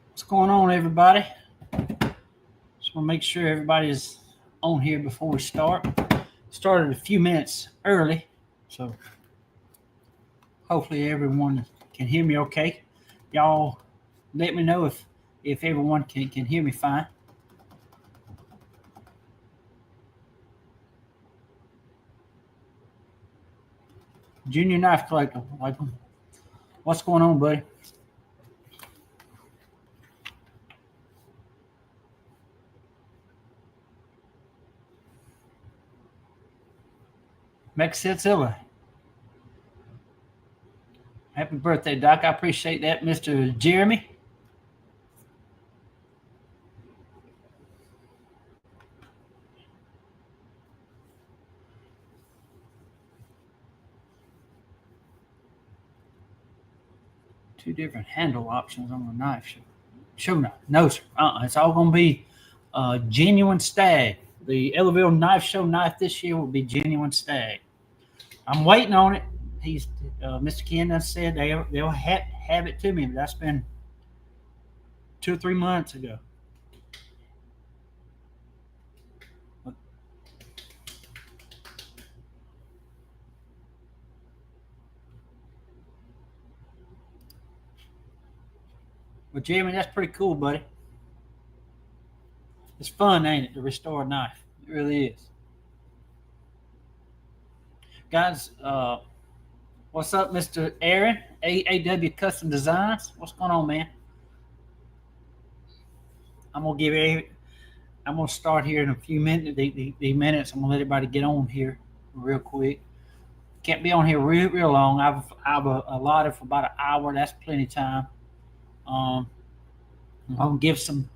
What's going on, everybody? Just want to make sure everybody's on here before we start. Started a few minutes early, so hopefully everyone can hear me okay. Y'all let me know if everyone can hear me fine. Junior Knife Collector, like, what's going on, buddy? Mexicilla. Happy birthday, Doc. I appreciate that, Mr. Jeremy. Two different handle options on the knife. Show knife. No, sir. It's all going to be genuine stag. The Ellaville Knife Show knife this year will be genuine stag. I'm waiting on it. He's Mr. Ken said they'll have it to me, but that's been 2 or 3 months ago. But Jeremy, that's pretty cool, buddy. It's fun, ain't it, to restore a knife? It really is. Guys, what's up, Mr. Aaron? AAW Custom Designs. What's going on, man? I'm gonna start here in a few minutes. The minutes. I'm gonna let everybody get on here real quick. Can't be on here real long. I've allotted for about an hour. That's plenty of time. I'm gonna give some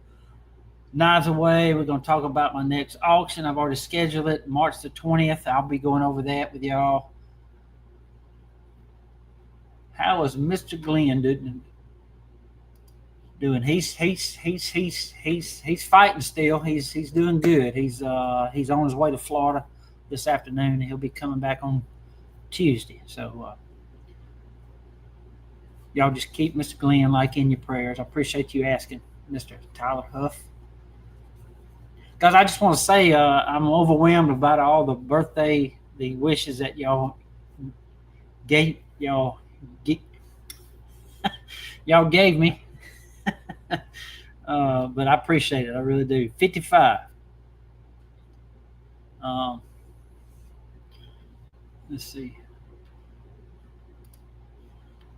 knives away. We're gonna talk about my next auction. I've already scheduled it, March the 20th. I'll be going over that with y'all. How is Mr. Glenn doing? He's fighting still. He's doing good. He's on his way to Florida this afternoon. He'll be coming back on Tuesday. So y'all just keep Mr. Glenn like in your prayers. I appreciate you asking, Mr. Tyler Huff. Guys, I just want to say I'm overwhelmed about all the wishes that y'all gave me. But I appreciate it. I really do. 55. Let's see.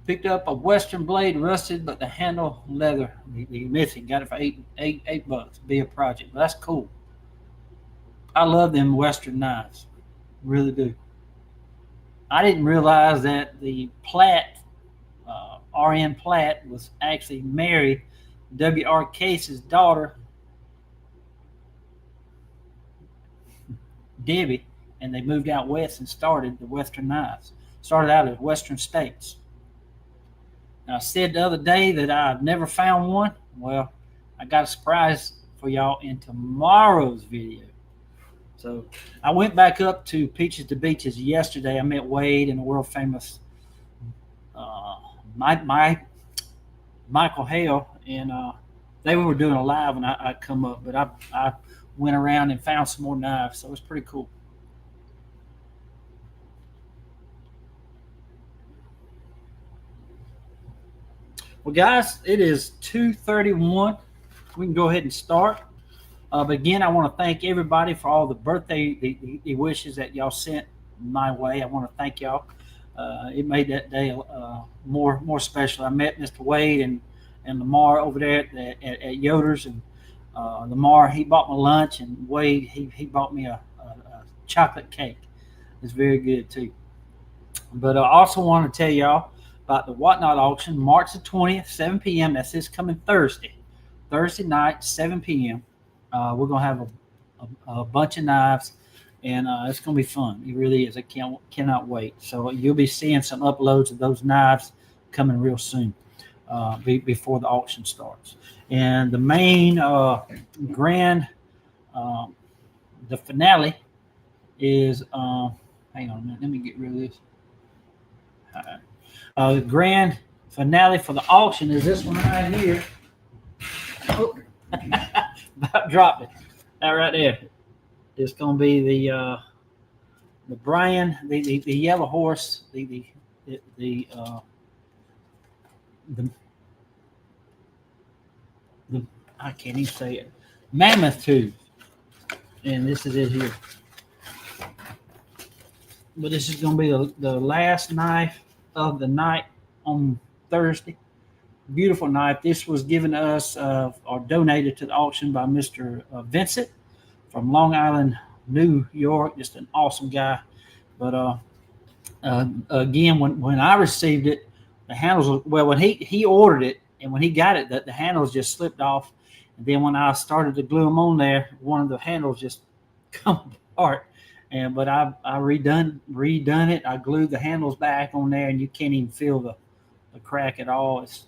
Picked up a Western blade, rusted, but the handle leather missing. Got it for $8. Be a project, but that's cool. I love them Western knives, really do. I didn't realize that the Platt, R.N. Platt, was actually married W.R. Case's daughter, Debbie, and they moved out west and started the Western knives. Started out as Western States. Now, I said the other day that I've never found one. Well, I got a surprise for y'all in tomorrow's video. So I went back up to Peaches to Beaches yesterday. I met Wade and the world famous Michael Hale, and they were doing a live when I come up, but I went around and found some more knives, so it was pretty cool. Well, guys, it is 2:31. We can go ahead and start. But again, I want to thank everybody for all the birthday the wishes that y'all sent my way. I want to thank y'all. It made that day more special. I met Mr. Wade and Lamar over there at Yoder's, and Lamar, he bought my lunch, and Wade, he bought me a chocolate cake. It's very good too. But I also want to tell y'all about the Whatnot auction, March the 20th, 7 p.m. That's this coming Thursday night, 7 p.m. We're going to have a bunch of knives, and it's going to be fun. It really is. I cannot wait. So you'll be seeing some uploads of those knives coming real soon before the auction starts. And the main grand the finale is hang on a minute, let me get rid of this. All right. The grand finale for the auction is this one right here. Oh, about dropped it. That right there. It's going to be the Brian, the yellow horse, the I can't even say it, mammoth tooth, and this is it here. But this is going to be the last knife of the night on Thursday. Beautiful knife. This was given to us or donated to the auction by Mr. Vincent from Long Island, New York. Just an awesome guy. But again, when I received it, the handles, well, when he ordered it and when he got it, the handles just slipped off. And then when I started to glue them on there, one of the handles just come apart. But I redone it. I glued the handles back on there, and you can't even feel the crack at all. It's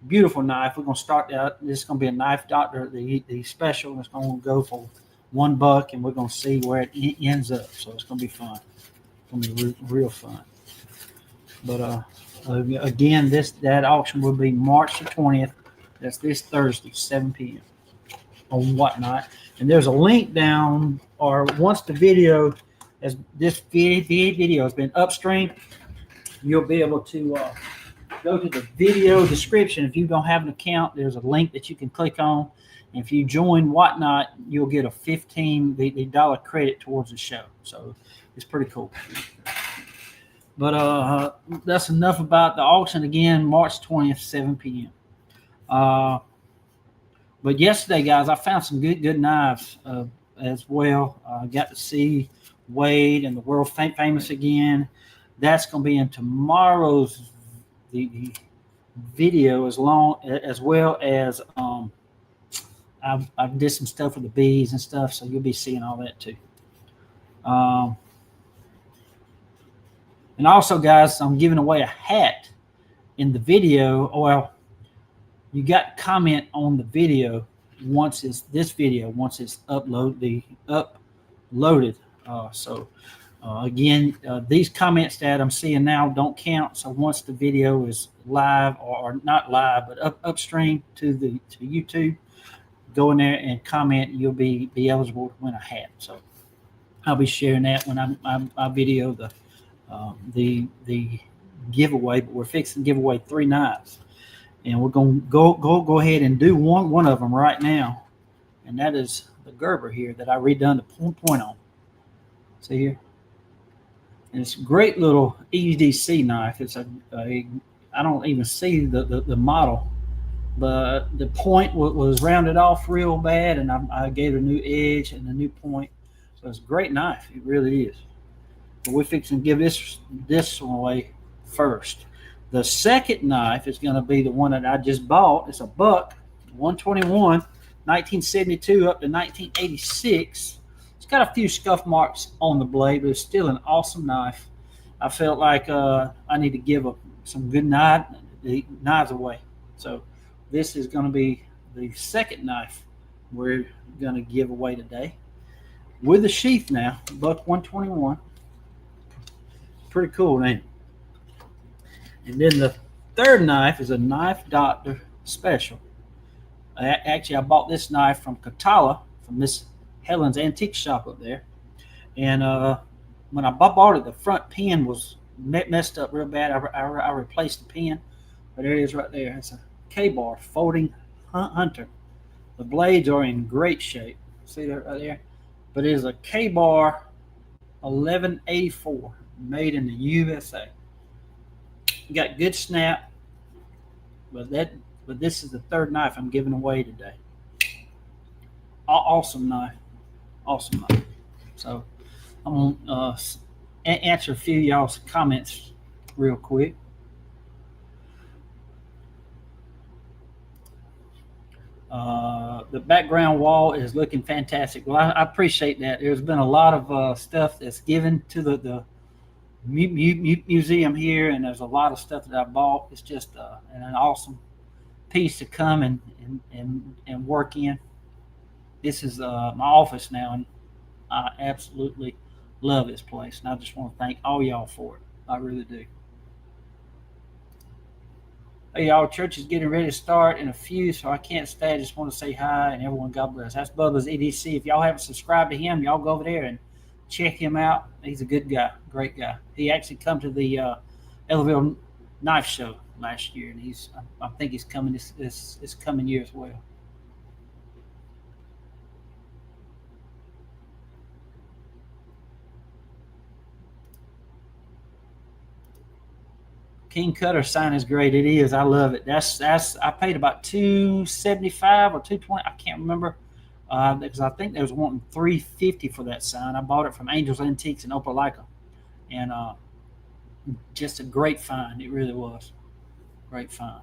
a beautiful knife. We're gonna start out. This is gonna be a Knife Doctor, the special. It's gonna go for $1, and we're gonna see where it ends up. So it's gonna be fun. It's gonna be real fun. But again, that auction will be March the 20th. That's this Thursday, 7 p.m. on Whatnot. And there's a link down, or once the video, as this video has been upstreamed, you'll be able to go to the video description. If you don't have an account, there's a link that you can click on. And if you join Whatnot, you'll get a $15 credit towards the show. So it's pretty cool. But that's enough about the auction. Again, March 20th, 7 p.m. But yesterday, guys, I found some good knives as well. I got to see Wade and the world famous again. That's going to be in tomorrow's the video, as well as I did some stuff with the bees and stuff, so you'll be seeing all that too. And also, guys, I'm giving away a hat in the video. Well, you got to comment on the video once it's uploaded. Again, these comments that I'm seeing now don't count. So once the video is live, or not live, but upstream to YouTube, go in there and comment. You'll be eligible to win a hat. So I'll be sharing that when I video the giveaway. But we're fixing to give away 3 knives. And we're going to go ahead and do one of them right now. And that is the Gerber here that I redone the point on. See here? And it's a great little EDC knife. It's I don't even see the model. But the point was rounded off real bad. And I gave it a new edge and a new point. So it's a great knife. It really is. But we're fixing to give this one away first. The second knife is going to be the one that I just bought. It's a Buck 121, 1972 up to 1986. It's got a few scuff marks on the blade, but it's still an awesome knife. I felt like I need to give some good knives away. So this is going to be the second knife we're going to give away today. With a sheath now, Buck 121. Pretty cool name. And then the third knife is a Knife Doctor Special. Actually, I bought this knife from Katala, from Miss Helen's Antique Shop up there. And when I bought it, the front pin was messed up real bad. I replaced the pin. But there it is right there. It's a K-bar folding hunter. The blades are in great shape. See that right there? But it is a K-bar 1184, made in the USA. Got good snap, but this is the third knife I'm giving away today. Awesome knife. So I'm gonna answer a few of y'all's comments real quick. The background wall is looking fantastic. Well, I appreciate that. There's been a lot of stuff that's given to the museum here, and there's a lot of stuff that I bought. It's just an awesome piece to come and work in. This is my office now, and I absolutely love this place, and I just want to thank all y'all for it. I really do. Hey, y'all, church is getting ready to start in a few, so I can't stay. I just want to say hi and everyone, God bless. That's Bubba's EDC. If y'all haven't subscribed to him, y'all go over there and check him out. He's a good guy, great guy. He actually come to the Ellaville Knife Show last year, and I think he's coming this coming year as well. King Cutter sign is great. It is. I love it. That's. I paid about 275 or 220. I can't remember because I think they was wanting 350 for that sign. I bought it from Angels Antiques in Opelika, and just a great find. It really was great find.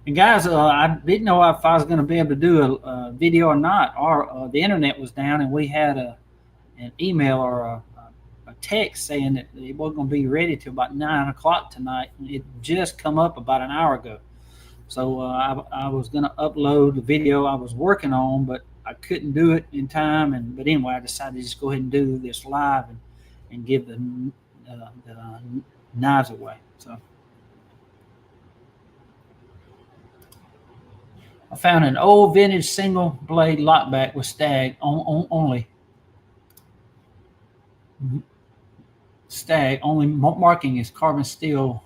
And guys, I didn't know if I was going to be able to do a video or not. Or the internet was down, and we had an email or a text saying that it wasn't going to be ready till about 9 o'clock tonight. It just come up about an hour ago. So I was going to upload the video I was working on, but I couldn't do it in time. But anyway, I decided to just go ahead and do this live and give the knives away. So I found an old vintage single blade lockback with stag only. Stag only marking is carbon steel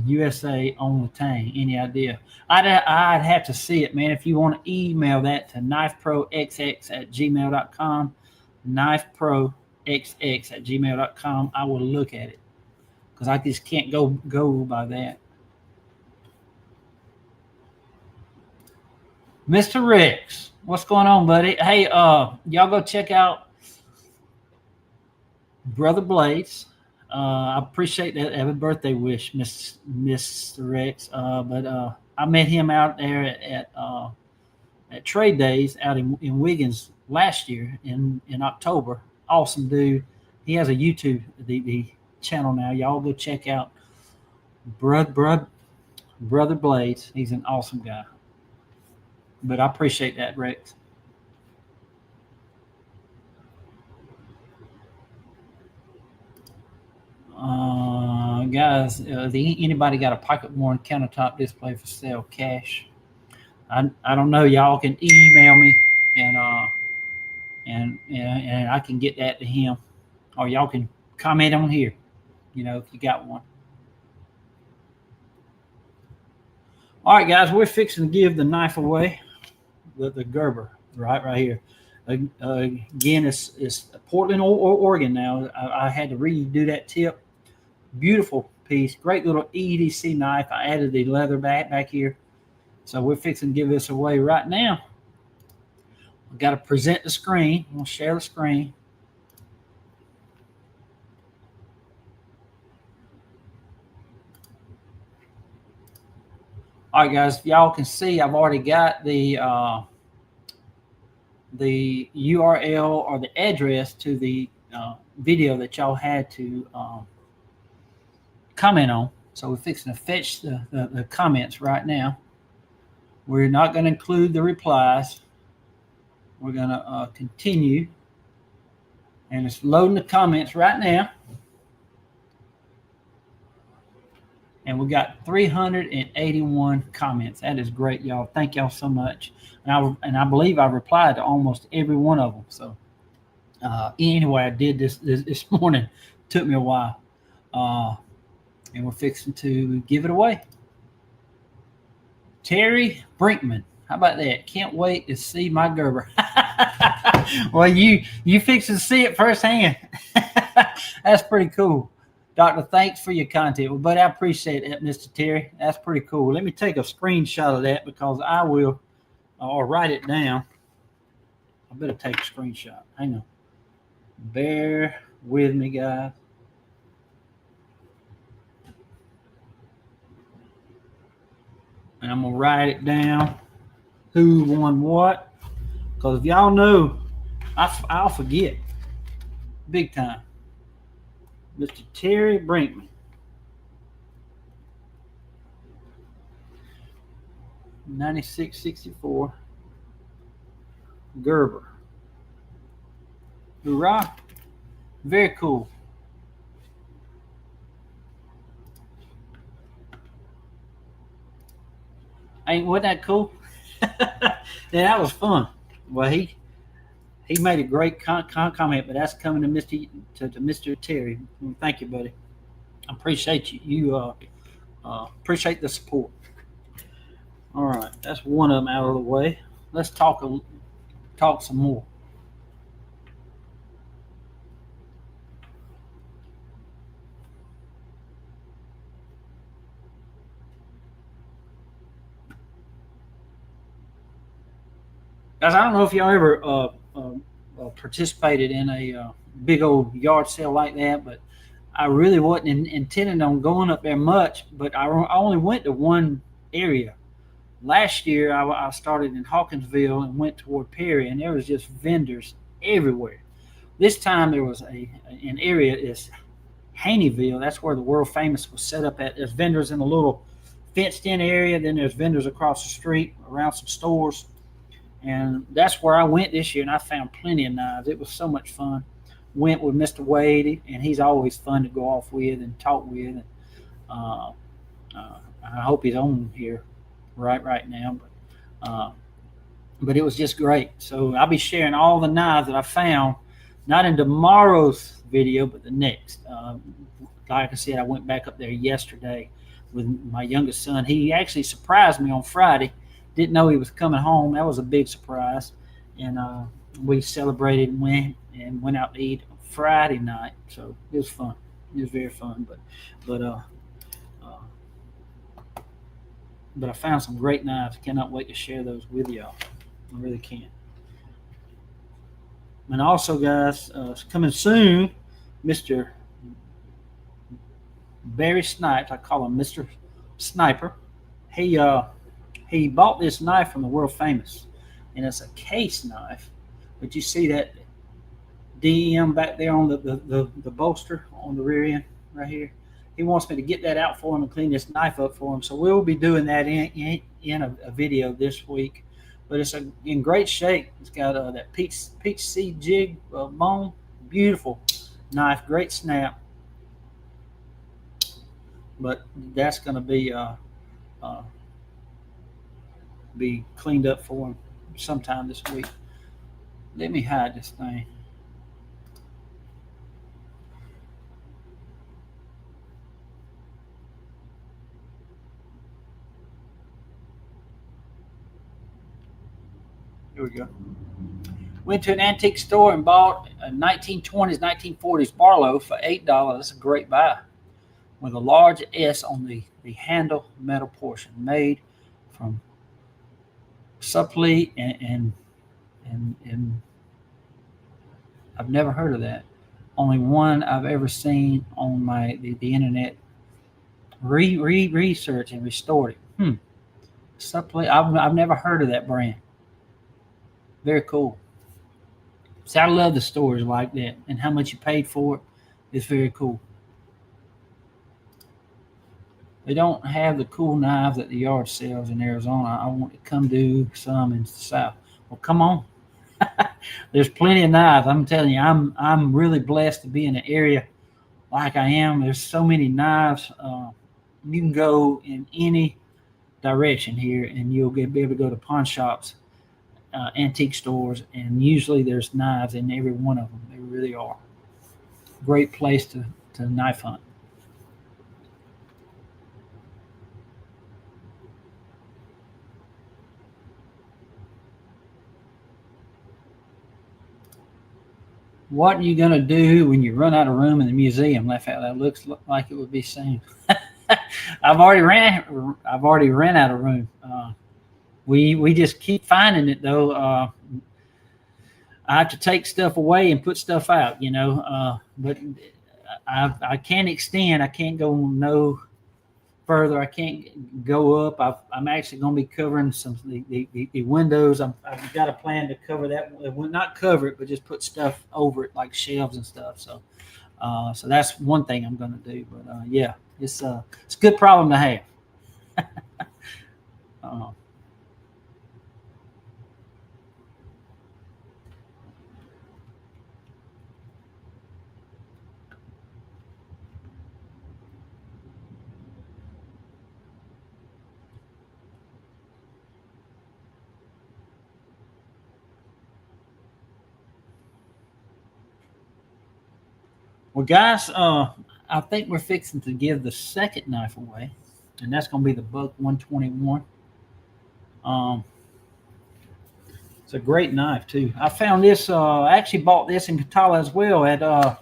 USA on the tang. Any idea? I'd have to see it, man. If you want to email that to knifeproxx@gmail.com, knifeproxx@gmail.com, I will look at it because I just can't go by that. Mr. Rex, what's going on, buddy? Hey, y'all go check out Brother Blades. I appreciate that. Happy birthday wish, Mr. Rex. But I met him out there at Trade Days out in Wiggins last year in October. Awesome dude. He has a YouTube the channel now. Y'all go check out Brother Blades. He's an awesome guy. But I appreciate that, Rex. Guys, anybody got a pocket worn countertop display for sale cash? I don't know. Y'all can email me and I can get that to him, or y'all can comment on here. If you got one. All right, guys, we're fixing to give the knife away. The Gerber, right here. Again, it's Portland, Oregon. Now I had to redo that tip. Beautiful piece, great little EDC knife. I added the leather back here, so we're fixing to give this away right now. We've got to present the screen. We'll share the screen. All right, guys, if y'all can see, I've already got the URL or the address to the video that y'all had to comment on. So we're fixing to fetch the comments right now. We're not going to include the replies. We're going to continue. And it's loading the comments right now. And we got 381 comments. That is great, y'all. Thank y'all so much. And I believe I replied to almost every one of them. So anyway, I did this morning. Took me a while. And we're fixing to give it away. Terry Brinkman. How about that? Can't wait to see my Gerber. Well, you fixing to see it firsthand. That's pretty cool. Doctor, thanks for your content. Well, but I appreciate that, Mr. Terry. That's pretty cool. Let me take a screenshot of that because I will, or write it down. I better take a screenshot. Hang on. Bear with me, guys. And I'm going to write it down. Who won what? Because if y'all know, I'll forget. Big time. Mr. Terry Brinkman. 9664 Gerber. Hoorah. Very cool. Wasn't that cool? Yeah, that was fun. Well, he made a great comment, but that's coming to Mr. Terry. Thank you, buddy. I appreciate you. Appreciate the support. All right, that's one of them out of the way. Let's talk some more. Guys, I don't know if y'all ever participated in a big old yard sale like that, but I really wasn't intending on going up there much. But I only went to one area. Last year, I started in Hawkinsville and went toward Perry, and there was just vendors everywhere. This time there was an area is Haneyville. That's where the world famous was set up at. There's vendors in a little fenced-in area. Then there's vendors across the street around some stores. And that's where I went this year, and I found plenty of knives. It was so much fun. Went with Mr. Wade, and he's always fun to go off with and talk with. And I hope he's on here right now. But it was just great. So I'll be sharing all the knives that I found, not in tomorrow's video, but the next. Like I said, I went back up there yesterday with my youngest son. He actually surprised me on Friday. Didn't know he was coming home. That was a big surprise. And we celebrated and went out to eat Friday night. So it was fun. It was very fun. But I found some great knives. Cannot wait to share those with y'all. I really can. And also, guys, coming soon, Mr. Barry Snipes. I call him Mr. Sniper. He bought this knife from the world famous, and it's a case knife. But you see that DEM back there on the bolster on the rear end right here. He wants me to get that out for him and clean this knife up for him. So we'll be doing that in a video this week. But it's in great shape. It's got that peach seed jig bone. Beautiful knife, great snap. But that's going to be cleaned up for him sometime this week. Let me hide this thing. Here we go. Went to an antique store and bought a 1920s, 1940s Barlow for $8. That's a great buy. With a large S on the handle metal portion, made from suppley and I've never heard of that. Only one I've ever seen on the internet. Research and restored it. Suppley. I've never heard of that brand. Very cool. So I love the stories like that, and how much you paid for it is very cool. They don't have the cool knives at the yard sales in Arizona. I want to come do some in the South. Well, come on. There's plenty of knives. I'm telling you, I'm really blessed to be in an area like I am. There's so many knives. You can go in any direction here, and you'll be able to go to pawn shops, antique stores, and usually there's knives in every one of them. They really are. Great place to knife hunt. What are you going to do when you run out of room in the museum? That looks like it would be soon. I've already ran out of room. We just keep finding it though. I have to take stuff away and put stuff out, but I can't extend. I can't go no further. I can't go up. I'm actually going to be covering the windows. I've got a plan to cover that. Well, not cover it, but just put stuff over it like shelves and stuff. So So that's one thing I'm going to do. But yeah, it's a good problem to have. uh, well, guys, I think we're fixing to give the second knife away, and that's going to be the Buck 121. Um, it's a great knife too. I found this. I actually bought this in Katala as well at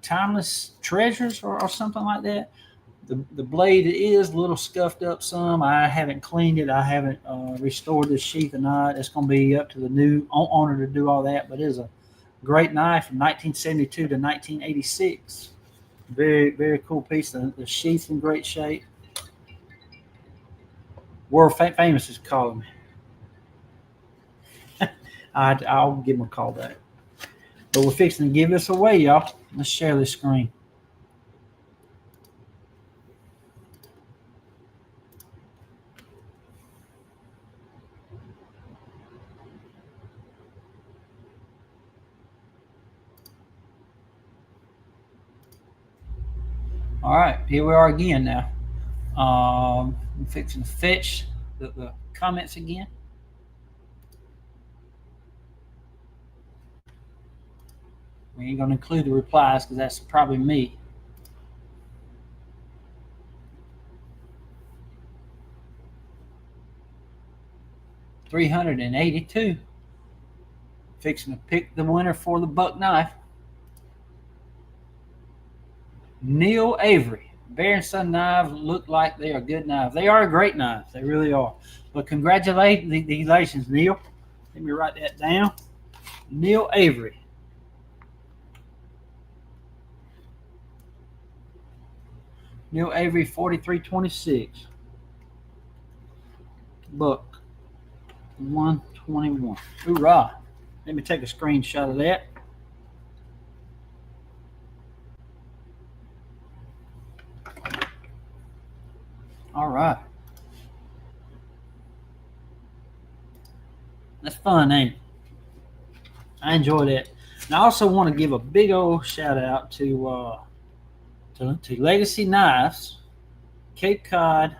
Timeless Treasures or something like that. The blade is a little scuffed up some. I haven't cleaned it. I haven't restored the sheath or not. It's going to be up to the new owner to do all that. But it is a great knife from 1972 to 1986. Very, very cool piece. The sheath's in great shape. World famous is calling me. I'll give him a call back. But we're fixing to give this away, y'all. Let's share this screen. All right, here we are again now. I'm fixing to fetch the comments again. We ain't going to include the replies because that's probably me. $382. Fixing to pick the winner for the Buck knife. Neil Avery. Bear and Son knives look like they are good knives. They are great knives. They really are. But congratulations, Neil. Let me write that down. Neil Avery. Neil Avery, 4326. Buck 121. Hoorah. Let me take a screenshot of that. All right. That's fun, ain't it? I enjoy that. And I also want to give a big old shout out to Legacy Knives, Cape Cod,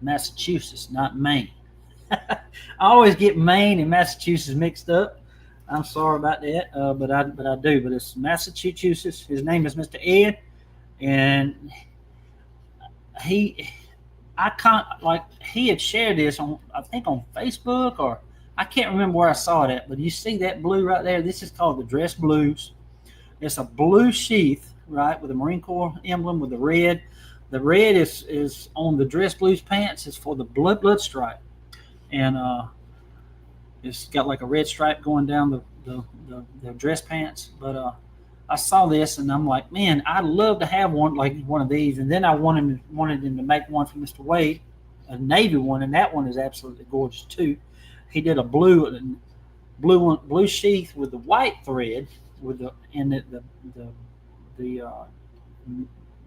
Massachusetts, not Maine. I always get Maine and Massachusetts mixed up. I'm sorry about that, but I do. But it's Massachusetts. His name is Mr. Ed, and he had shared this on, I think, on Facebook, or I can't remember where I saw that. But you see that blue right there? This is called the Dress Blues. It's a blue sheath, right, with a Marine Corps emblem with the red. The red is on the Dress Blues pants. It's for the blood stripe, and it's got like a red stripe going down the dress pants. But I saw this and I'm like, man, I'd love to have one of these. And then I wanted him to make one for Mr. Wade, a navy one, and that one is absolutely gorgeous too. He did a blue sheath with the white thread with the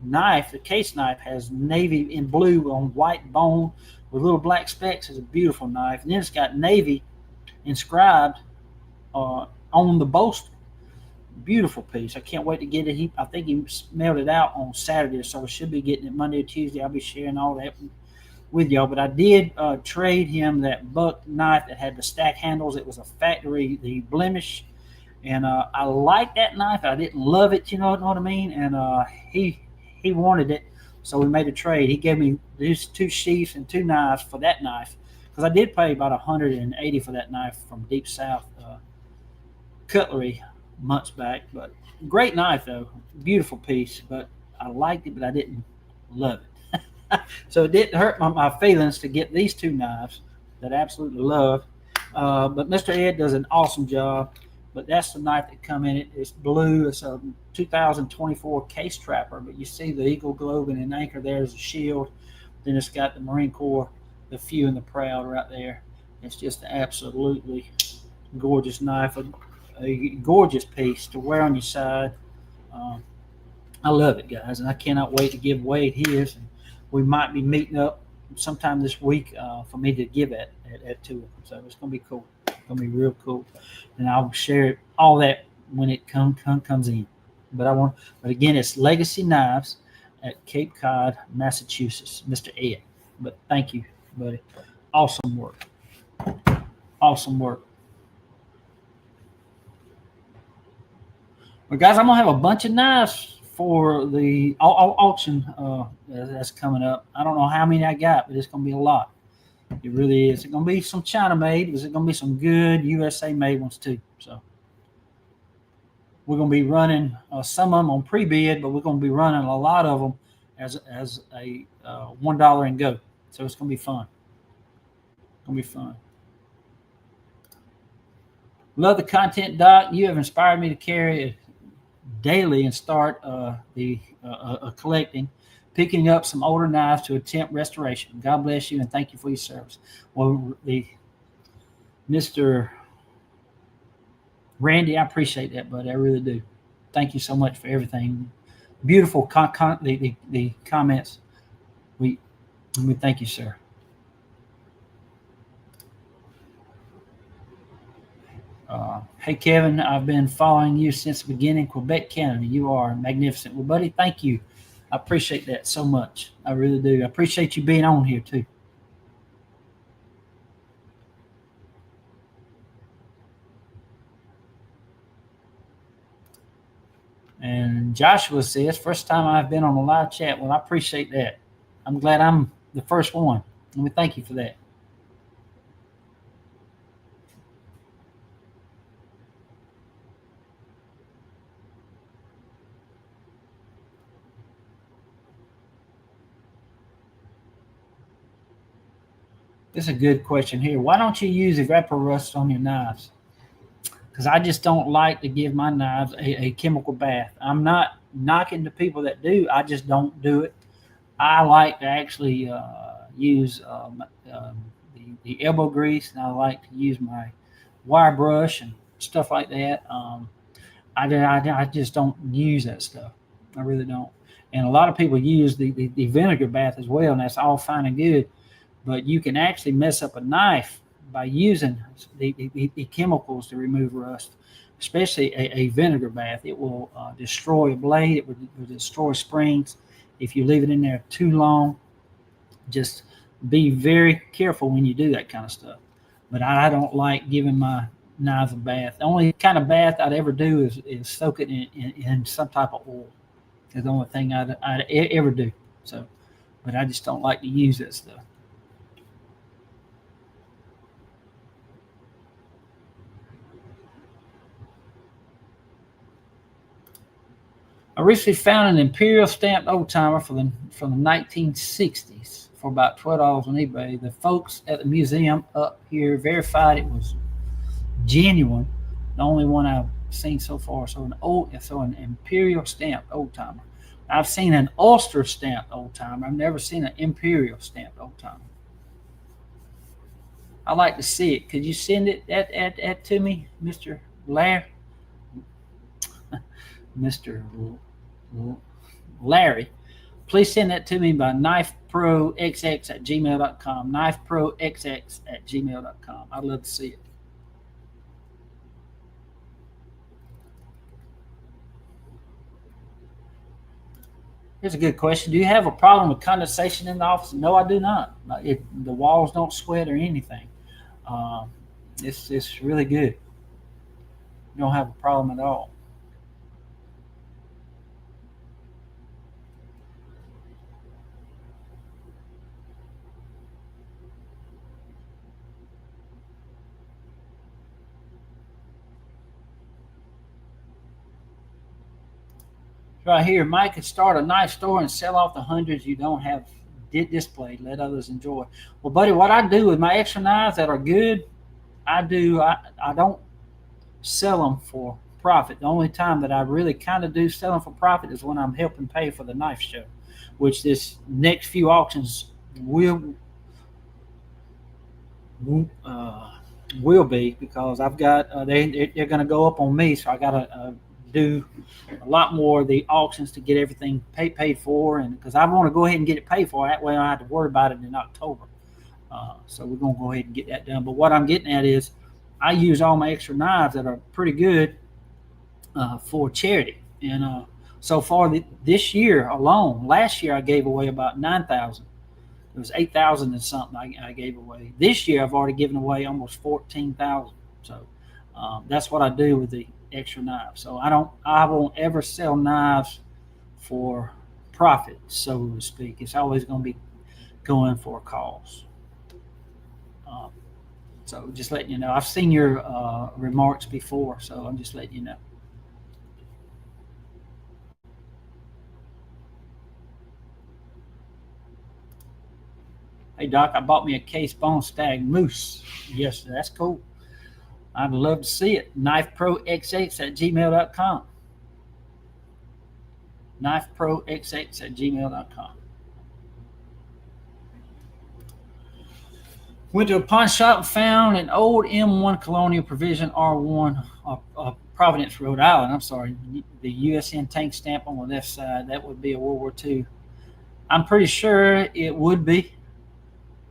knife. The case knife has navy in blue on white bone with little black specks. It's a beautiful knife, and then it's got navy inscribed on the bolster. Beautiful piece. I can't wait to get it. I think he mailed it out on Saturday, so we should be getting it Monday or Tuesday. I'll be sharing all that with y'all. But I did trade him that Buck knife that had the stack handles. It was a factory, the blemish, and I like that knife. I didn't love it, you know what I mean? And he wanted it, so we made a trade. He gave me these 2 sheaths and 2 knives for that knife, because I did pay about $180 for that knife from Deep South Cutlery months back. But great knife though, beautiful piece. But I liked it, but I didn't love it. So it didn't hurt my feelings to get these 2 knives that I absolutely love. But Mr. Ed does an awesome job. But that's the knife that come in it. It's blue. It's a 2024 case trapper. But you see the Eagle Globe and an anchor there as a shield. Then it's got the Marine Corps, the few and the proud right there. It's just an absolutely gorgeous knife, a gorgeous piece to wear on your side. I love it, guys, and I cannot wait to give Wade his. And we might be meeting up sometime this week for me to give it to him. So it's gonna be cool. It's gonna be real cool, and I'll share all that when it comes in. But again, it's Legacy Knives at Cape Cod, Massachusetts, Mr. Ed. But thank you, buddy. Awesome work. Awesome work. Well, guys, I'm gonna have a bunch of knives for the auction that's coming up. I don't know how many I got, but it's gonna be a lot. It really is. It's gonna be some China made. Is it gonna be some good USA made ones too? So we're gonna be running some of them on pre-bid, but we're gonna be running a lot of them as a $1 and go. So it's gonna be fun. It's gonna be fun. Love the content, Doc. You have inspired me to carry it daily and start collecting, picking up some older knives to attempt restoration. God bless you and thank you for your service. Well, Mr. Randy, I appreciate that, buddy. I really do. Thank you so much for everything. Beautiful the comments. We thank you, sir. Hey, Kevin, I've been following you since the beginning, Quebec, Canada. You are magnificent. Well, buddy, thank you. I appreciate that so much. I really do. I appreciate you being on here, too. And Joshua says, first time I've been on a live chat. Well, I appreciate that. I'm glad I'm the first one. Let me thank you for that. This is a good question here. Why don't you use evaporust on your knives? Because I just don't like to give my knives a chemical bath. I'm not knocking the people that do. I just don't do it. I like to actually use the elbow grease, and I like to use my wire brush and stuff like that. I just don't use that stuff. I really don't. And a lot of people use the vinegar bath as well, and that's all fine and good. But you can actually mess up a knife by using the chemicals to remove rust, especially a vinegar bath. It will destroy a blade. It will destroy springs if you leave it in there too long. Just be very careful when you do that kind of stuff. But I don't like giving my knives a bath. The only kind of bath I'd ever do is soak it in some type of oil. It's the only thing I'd ever do. So, but I just don't like to use that stuff. I recently found an Imperial stamped old timer from the 1960s for about $12 on eBay. The folks at the museum up here verified it was genuine. The only one I've seen so far. So an Imperial stamped old timer. I've seen an Ulster stamped old timer. I've never seen an Imperial stamped old timer. I like to see it. Could you send it at to me, Mr. Larry? Mr. Larry, please send that to me by knifeproxx@gmail.com. Knifeproxx@gmail.com. I'd love to see it. Here's a good question. Do you have a problem with condensation in the office? No, I do not. The walls don't sweat or anything. It's really good. You don't have a problem at all. Right here, Mike could start a knife store and sell off the hundreds you don't have displayed. Let others enjoy. Well, buddy, what I do with my extra knives that are good, I don't sell them for profit. The only time that I really kind of do sell them for profit is when I'm helping pay for the knife show, which this next few auctions will be, because I've got they're going to go up on me, so I got to do a lot more of the auctions to get everything paid for, and because I want to go ahead and get it paid for. That way I don't have to worry about it in October. So we're going to go ahead and get that done. But what I'm getting at is I use all my extra knives that are pretty good for charity. And so far this year alone, last year I gave away about 9,000. It was 8,000 and something I gave away. This year I've already given away almost 14,000. So that's what I do with the extra knives. So I won't ever sell knives for profit, so to speak. It's always going to be going for a cause. So just letting you know. I've seen your remarks before, so I'm just letting you know. Hey, Doc, I bought me a case bone stag moose. Yes, that's cool. I'd love to see it. KnifeProXX@gmail.com. KnifeProXX@gmail.com. Went to a pawn shop and found an old M1 Colonial Provision R1, Providence, Rhode Island. I'm sorry, the USN tank stamp on the left side. That would be a World War II. I'm pretty sure it would be.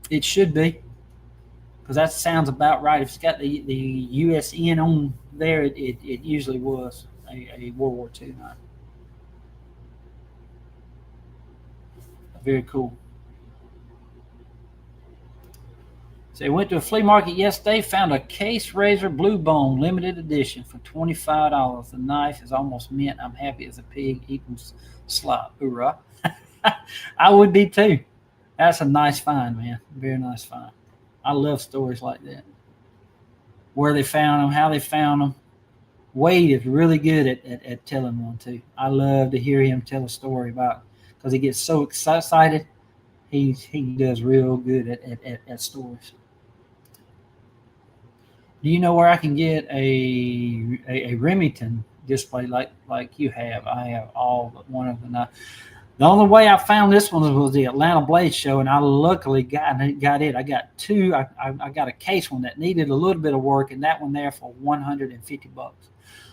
It should be, because that sounds about right. If it's got the USN on there, it usually was a World War II knife. Very cool. So I went to a flea market yesterday, found a Case Razor Blue Bone limited edition for $25. The knife is almost mint. I'm happy as a pig eating slop. Hoorah. I would be too. That's a nice find, man. Very nice find. I love stories like that. Where they found them, how they found them. Wade is really good at telling one too. I love to hear him tell a story about, because he gets so excited. He does real good at stories. Do you know where I can get a Remington display like you have? I have all but one of them. The only way I found this one was the Atlanta Blade Show, and I luckily got it. I got two. I got a case one that needed a little bit of work, and that one there for $150.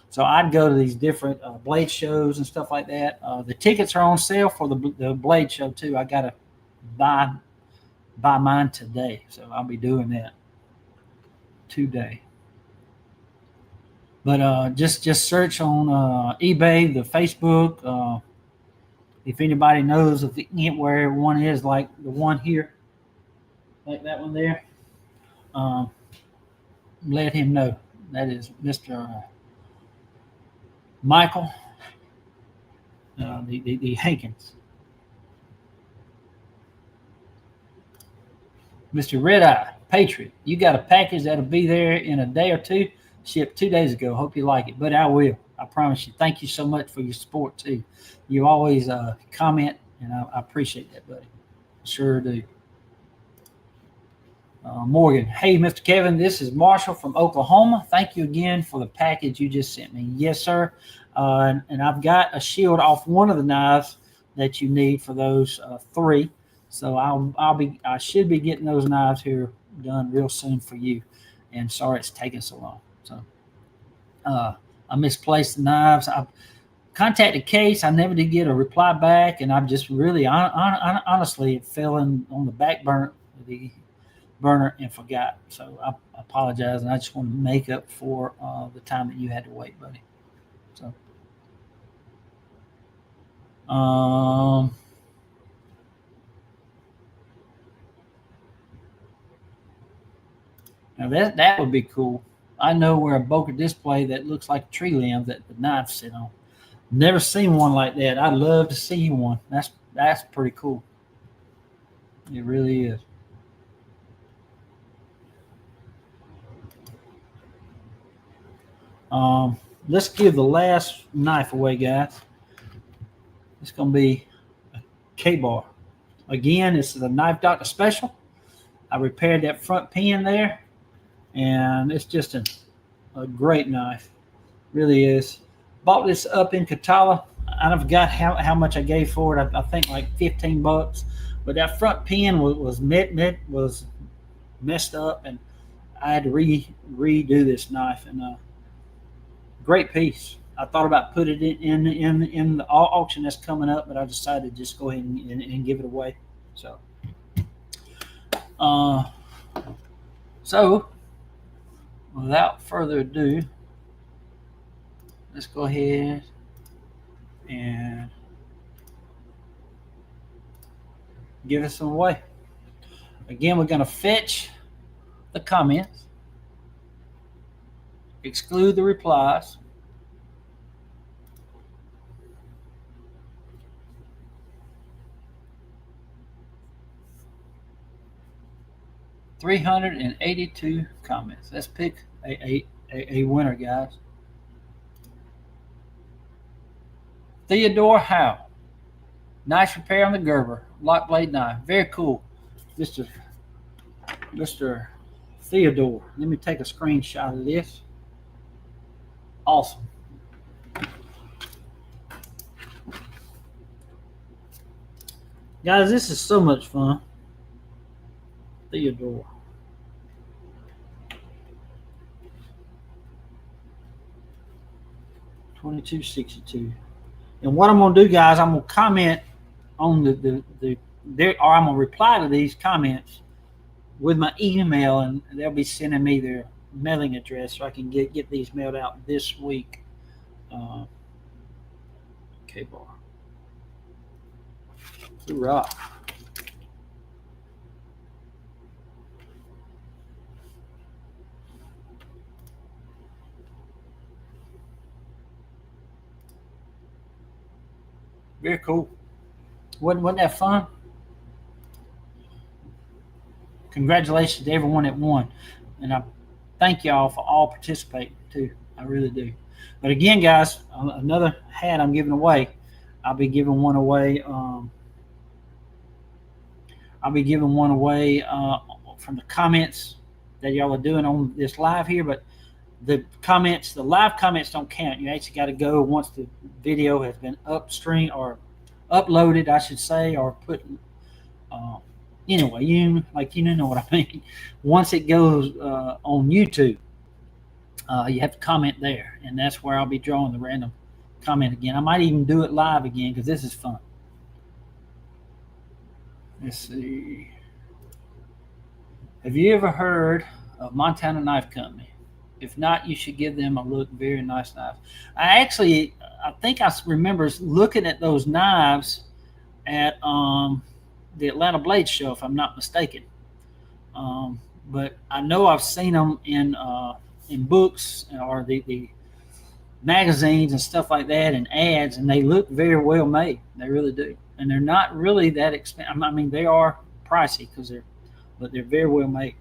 So I'd go to these different blade shows and stuff like that. The tickets are on sale for the Blade Show too. I gotta buy mine today, so I'll be doing that today. But just search on eBay, the Facebook. If anybody knows of where one is, like the one here, like that one there, let him know. That is Mr. Michael, the Hankins. Mr. Red Eye, Patriot. You got a package that'll be there in a day or two. Shipped 2 days ago. Hope you like it. But I will. I promise you. Thank you so much for your support, too. You always comment, and I appreciate that, buddy. Sure do. Morgan. Hey, Mr. Kevin, this is Marshall from Oklahoma. Thank you again for the package you just sent me. Yes, sir. And I've got a shield off one of the knives that you need for those 3. So I should be getting those knives here done real soon for you. And sorry it's taking so long. So I misplaced the knives. I contacted Case. I never did get a reply back, and I'm just really honestly it fell on the back burner and forgot. So I apologize, and I just want to make up for the time that you had to wait, buddy. So now that would be cool. I know where a Boca display that looks like a tree limb that the knives sit on. Never seen one like that. I'd love to see one. That's pretty cool. It really is. Let's give the last knife away, guys. It's going to be a K-bar. Again, this is a Knife Doctor Special. I repaired that front pin there, and it's just a great knife. Really is. Bought this up in Catala. I forgot how much I gave for it. I think like $15. But that front pin was messed up, and I had to redo this knife. And great piece. I thought about putting it in the auction that's coming up, but I decided to just go ahead and give it away. So, uh, so without further ado, let's go ahead and give us some away. Again, we're going to fetch the comments, exclude the replies, $382 comments. Let's pick a winner, guys. Theodore Howe. Nice repair on the Gerber. Lock blade knife. Very cool. Mr. Theodore. Let me take a screenshot of this. Awesome. Guys, this is so much fun. Theodore. $22.62. And what I'm going to do, guys, I'm going to comment on or I'm going to reply to these comments with my email, and they'll be sending me their mailing address so I can get these mailed out this week. K-bar. Hoorah. Very cool. Wasn't that fun? Congratulations to everyone that won. And I thank y'all for all participating too. I really do. But again, guys, another hat I'm giving away. I'll be giving one away. I'll be giving one away from the comments that y'all are doing on this live here. But the live comments don't count. You actually got to go once the video has been upstream or uploaded, I should say, or put. Anyway, you know what I mean. Once it goes on YouTube, you have to comment there, and that's where I'll be drawing the random comment again. I might even do it live again because this is fun. Let's see. Have you ever heard of Montana Knife Company? If not, you should give them a look. Very nice knives. I think I remember looking at those knives at the Atlanta Blade Show, if I'm not mistaken. But I know I've seen them in books or the magazines and stuff like that, and ads, and they look very well made. They really do, and they're not really that expensive. I mean, they are pricey but they're very well made.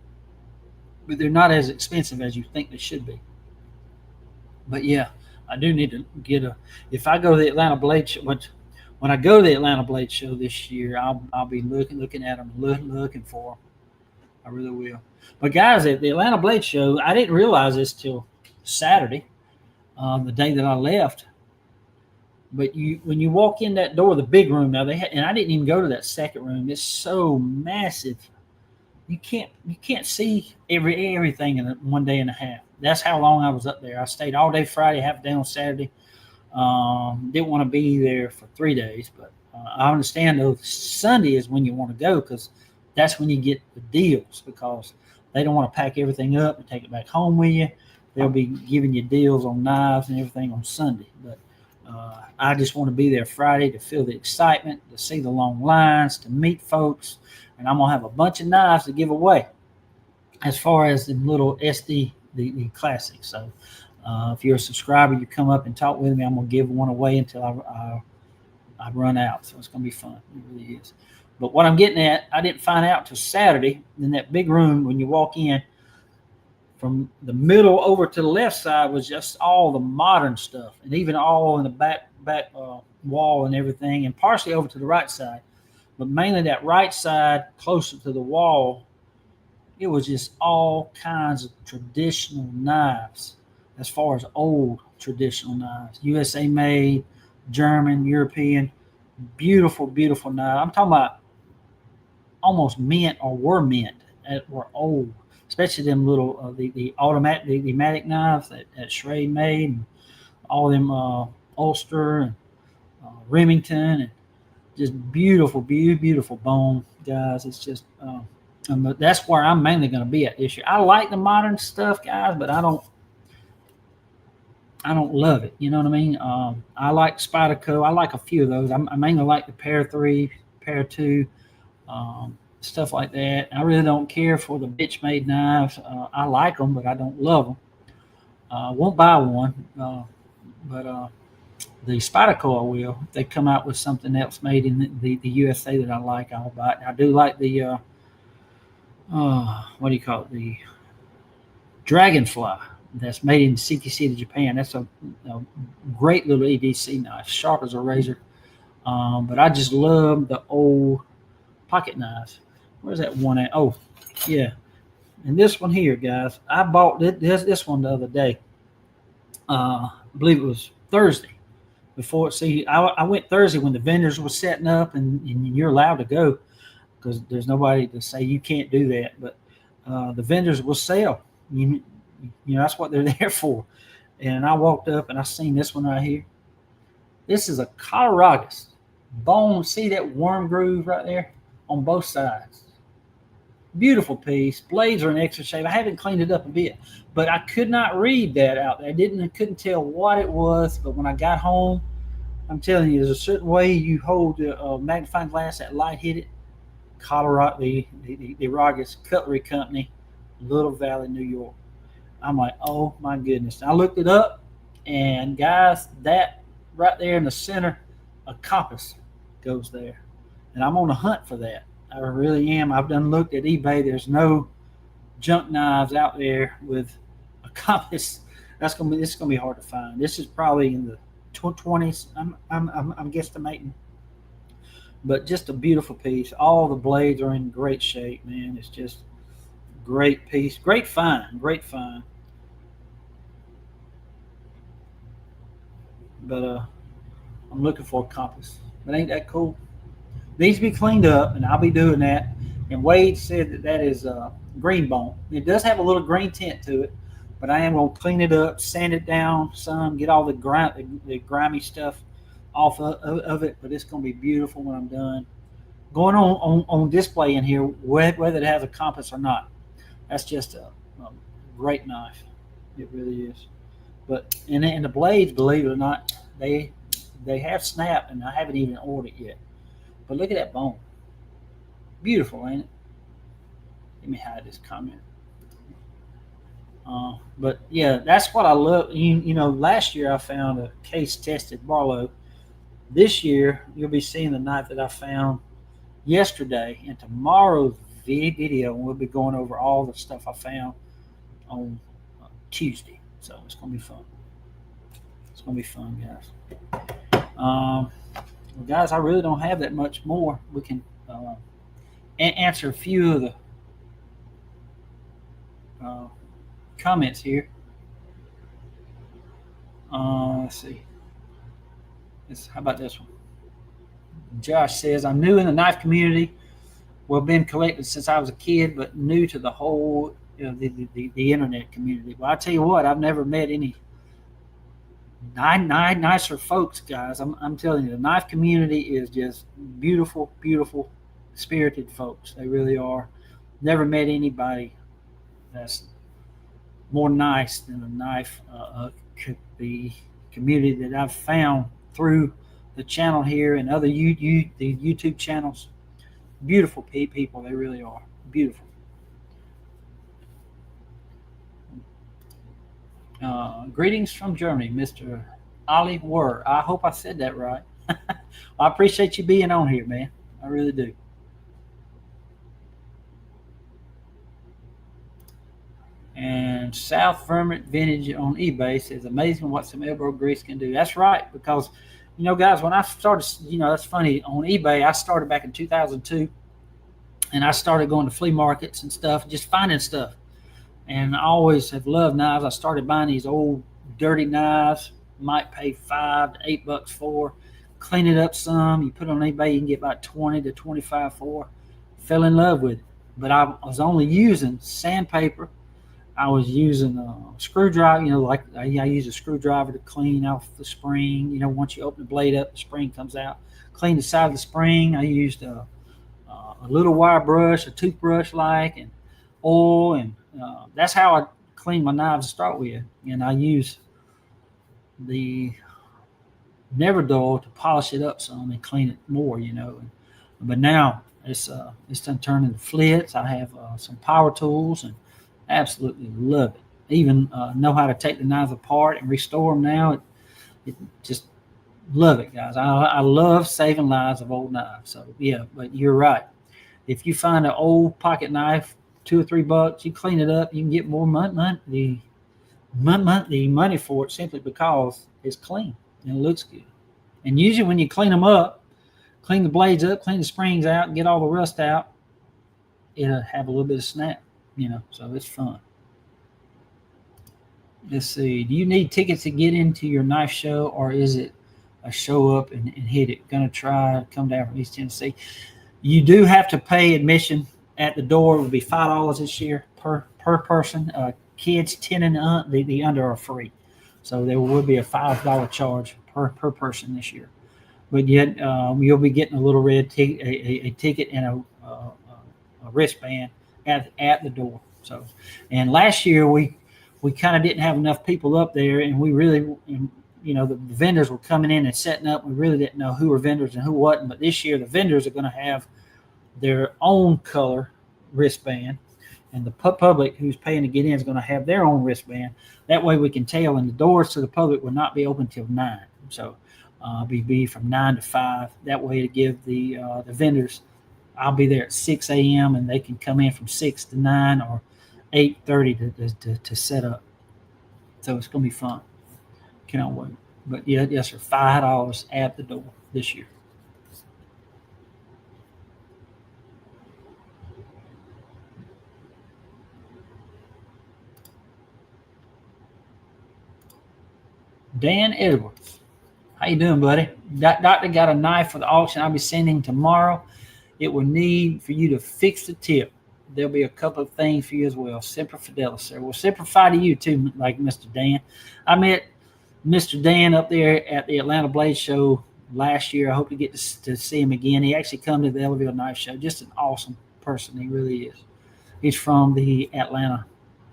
But they're not as expensive as you think they should be. But yeah, I do need to get if I go to the Atlanta Blade Show, when I go to the Atlanta Blade Show this year, I'll be looking at them, looking for them. I really will. But guys, at the Atlanta Blade Show, I didn't realize this till Saturday, the day that I left. But when you walk in that door, the big room now, and I didn't even go to that second room. It's so massive. You can't see everything in 1 day and a half. That's how long I was up there. I stayed all day Friday, half day on Saturday. Didn't want to be there for 3 days, but I understand though Sunday is when you want to go because that's when you get the deals, because they don't want to pack everything up and take it back home with you. They'll be giving you deals on knives and everything on Sunday. But I just want to be there Friday to feel the excitement, to see the long lines, to meet folks. And I'm going to have a bunch of knives to give away as far as the little SD, the classics. So if you're a subscriber, you come up and talk with me, I'm going to give one away until I run out. So it's going to be fun. It really is. But what I'm getting at, I didn't find out till Saturday in that big room. When you walk in, from the middle over to the left side was just all the modern stuff, and even all in the back wall and everything, and partially over to the right side. But mainly that right side closer to the wall, it was just all kinds of traditional knives, as far as old traditional knives, USA made, German, European, beautiful, beautiful knives. I'm talking about almost mint or were mint, were old, especially them little the automatic, the matic knives that Schrade made. all them Ulster and Remington, and just beautiful, beautiful bone, guys. It's just, that's where I'm mainly going to be at this year. I like the modern stuff, guys, but I don't love it. You know what I mean? I like Spyderco. I like a few of those. I mainly like the Para 3, Para 2, stuff like that. I really don't care for the bitch-made knives. I like them, but I don't love them. Won't buy one, but the Spyderco I will. If they come out with something else made in the USA that I like, I'll buy it. I do like the what do you call it? The Dragonfly that's made in Siki City, Japan. That's a great little EDC knife, sharp as a razor. But I just love the old pocket knives. Where's that one at? Oh, yeah. And this one here, guys, I bought this one the other day. I believe it was Thursday. Before, see, I went Thursday when the vendors were setting up, and you're allowed to go because there's nobody to say you can't do that. But the vendors will sell. You know, that's what they're there for. And I walked up and I seen this one right here. This is a Coloragus bone. See that worm groove right there on both sides? Beautiful piece. Blades are in extra shape. I haven't cleaned it up a bit, but I could not read that out there. I couldn't tell what it was. But when I got home, I'm telling you, there's a certain way you hold the magnifying glass that light hit it. Colorado, the Ragus Cutlery Company, Little Valley, New York. I'm like, oh my goodness. I looked it up, and guys, that right there in the center, a compass goes there. And I'm on a hunt for that. I really am. I've done looked at eBay. There's no junk knives out there with a compass. This is gonna be hard to find. This is probably in the 20s. I'm guesstimating. But just a beautiful piece. All the blades are in great shape, man. It's just great piece. Great find. Great find. But I'm looking for a compass. But ain't that cool? Needs to be cleaned up, and I'll be doing that. And Wade said that is green bone. It does have a little green tint to it, but I am going to clean it up, sand it down some, get all the grimy stuff off of it. But it's going to be beautiful when I'm done. Going on display in here, whether it has a compass or not. That's just a great knife. It really is. But and the blades, believe it or not, they have snapped, and I haven't even ordered it yet. But look at that bone. Beautiful, ain't it? Let me hide this comment. But yeah, that's what I love. You know, last year I found a case-tested Barlow. This year, you'll be seeing the knife that I found yesterday. And tomorrow's video, we'll be going over all the stuff I found on Tuesday. So it's going to be fun. It's going to be fun, guys. Well, guys, I really don't have that much more. We can answer a few of the comments here. Let's see. How about this one? Josh says, I'm new in the knife community. Well, been collecting since I was a kid, but new to the whole the internet community. Well, I tell you what, I've never met any nicer folks, guys. I'm telling you, the knife community is just beautiful, beautiful, spirited folks. They really are. Never met anybody that's more nice than the knife the community that I've found through the channel here and other the YouTube channels. Beautiful people, they really are. Beautiful. Greetings from Germany, Mr. Ali Wur. I hope I said that right. Well, I appreciate you being on here, man. I really do. And South Vermont Vintage on eBay says, amazing what some elbow grease can do. That's right, because, you know, guys, when I started, you know, that's funny, on eBay, I started back in 2002, and I started going to flea markets and stuff, just finding stuff. And I always have loved knives. I started buying these old dirty knives, might pay $5 to $8 for, clean it up some, you put it on eBay, you can get about 20 to 25 for. Fell in love with it. But I was only using sandpaper. I was using a screwdriver, like I use a screwdriver to clean off the spring. Once you open the blade up, the spring comes out. Clean the side of the spring. I used a little wire brush, a toothbrush and oil, and that's how I clean my knives to start with. And I use the Never Dull to polish it up some and clean it more. But now it's done turned into flits. I have some power tools and absolutely love it. Even know how to take the knives apart and restore them now. It just love it, guys. I love saving lives of old knives. So yeah, but you're right. If you find an old pocket knife, $2 or $3, you clean it up, you can get more money for it simply because it's clean and it looks good. And usually when you clean them up, clean the blades up, clean the springs out, and get all the rust out, it'll have a little bit of snap, so it's fun. Let's see. Do you need tickets to get into your knife show, or is it a show up and hit it? Gonna try to come down from East Tennessee. You do have to pay admission at the door. It will be $5 this year per person. Kids 10 and the under are free, so there will be a $5 charge per person this year. But yet you'll be getting a little red a ticket and a wristband at the door. So, and last year we kind of didn't have enough people up there, and we really, the vendors were coming in and setting up. We really didn't know who were vendors and who wasn't. But this year the vendors are going to have their own color wristband, and the public who's paying to get in is going to have their own wristband. That way we can tell, and the doors to the public will not be open till 9. So be from 9 to 5. That way to give the vendors, I'll be there at 6 a.m. and they can come in from 6 to 9 or 8:30 to set up. So it's going to be fun. Cannot wait. But yeah, yes, sir. $5 at the door this year. Dan Edwards. How you doing, buddy? Doctor got a knife for the auction I'll be sending tomorrow. It will need for you to fix the tip. There'll be a couple of things for you as well. Semper Fidelis, sir. We'll simplify to you too, like Mr. Dan. I met Mr. Dan up there at the Atlanta Blade Show last year. I hope to get to see him again. He actually come to the Ellaville Knife Show. Just an awesome person. He really is. He's from the Atlanta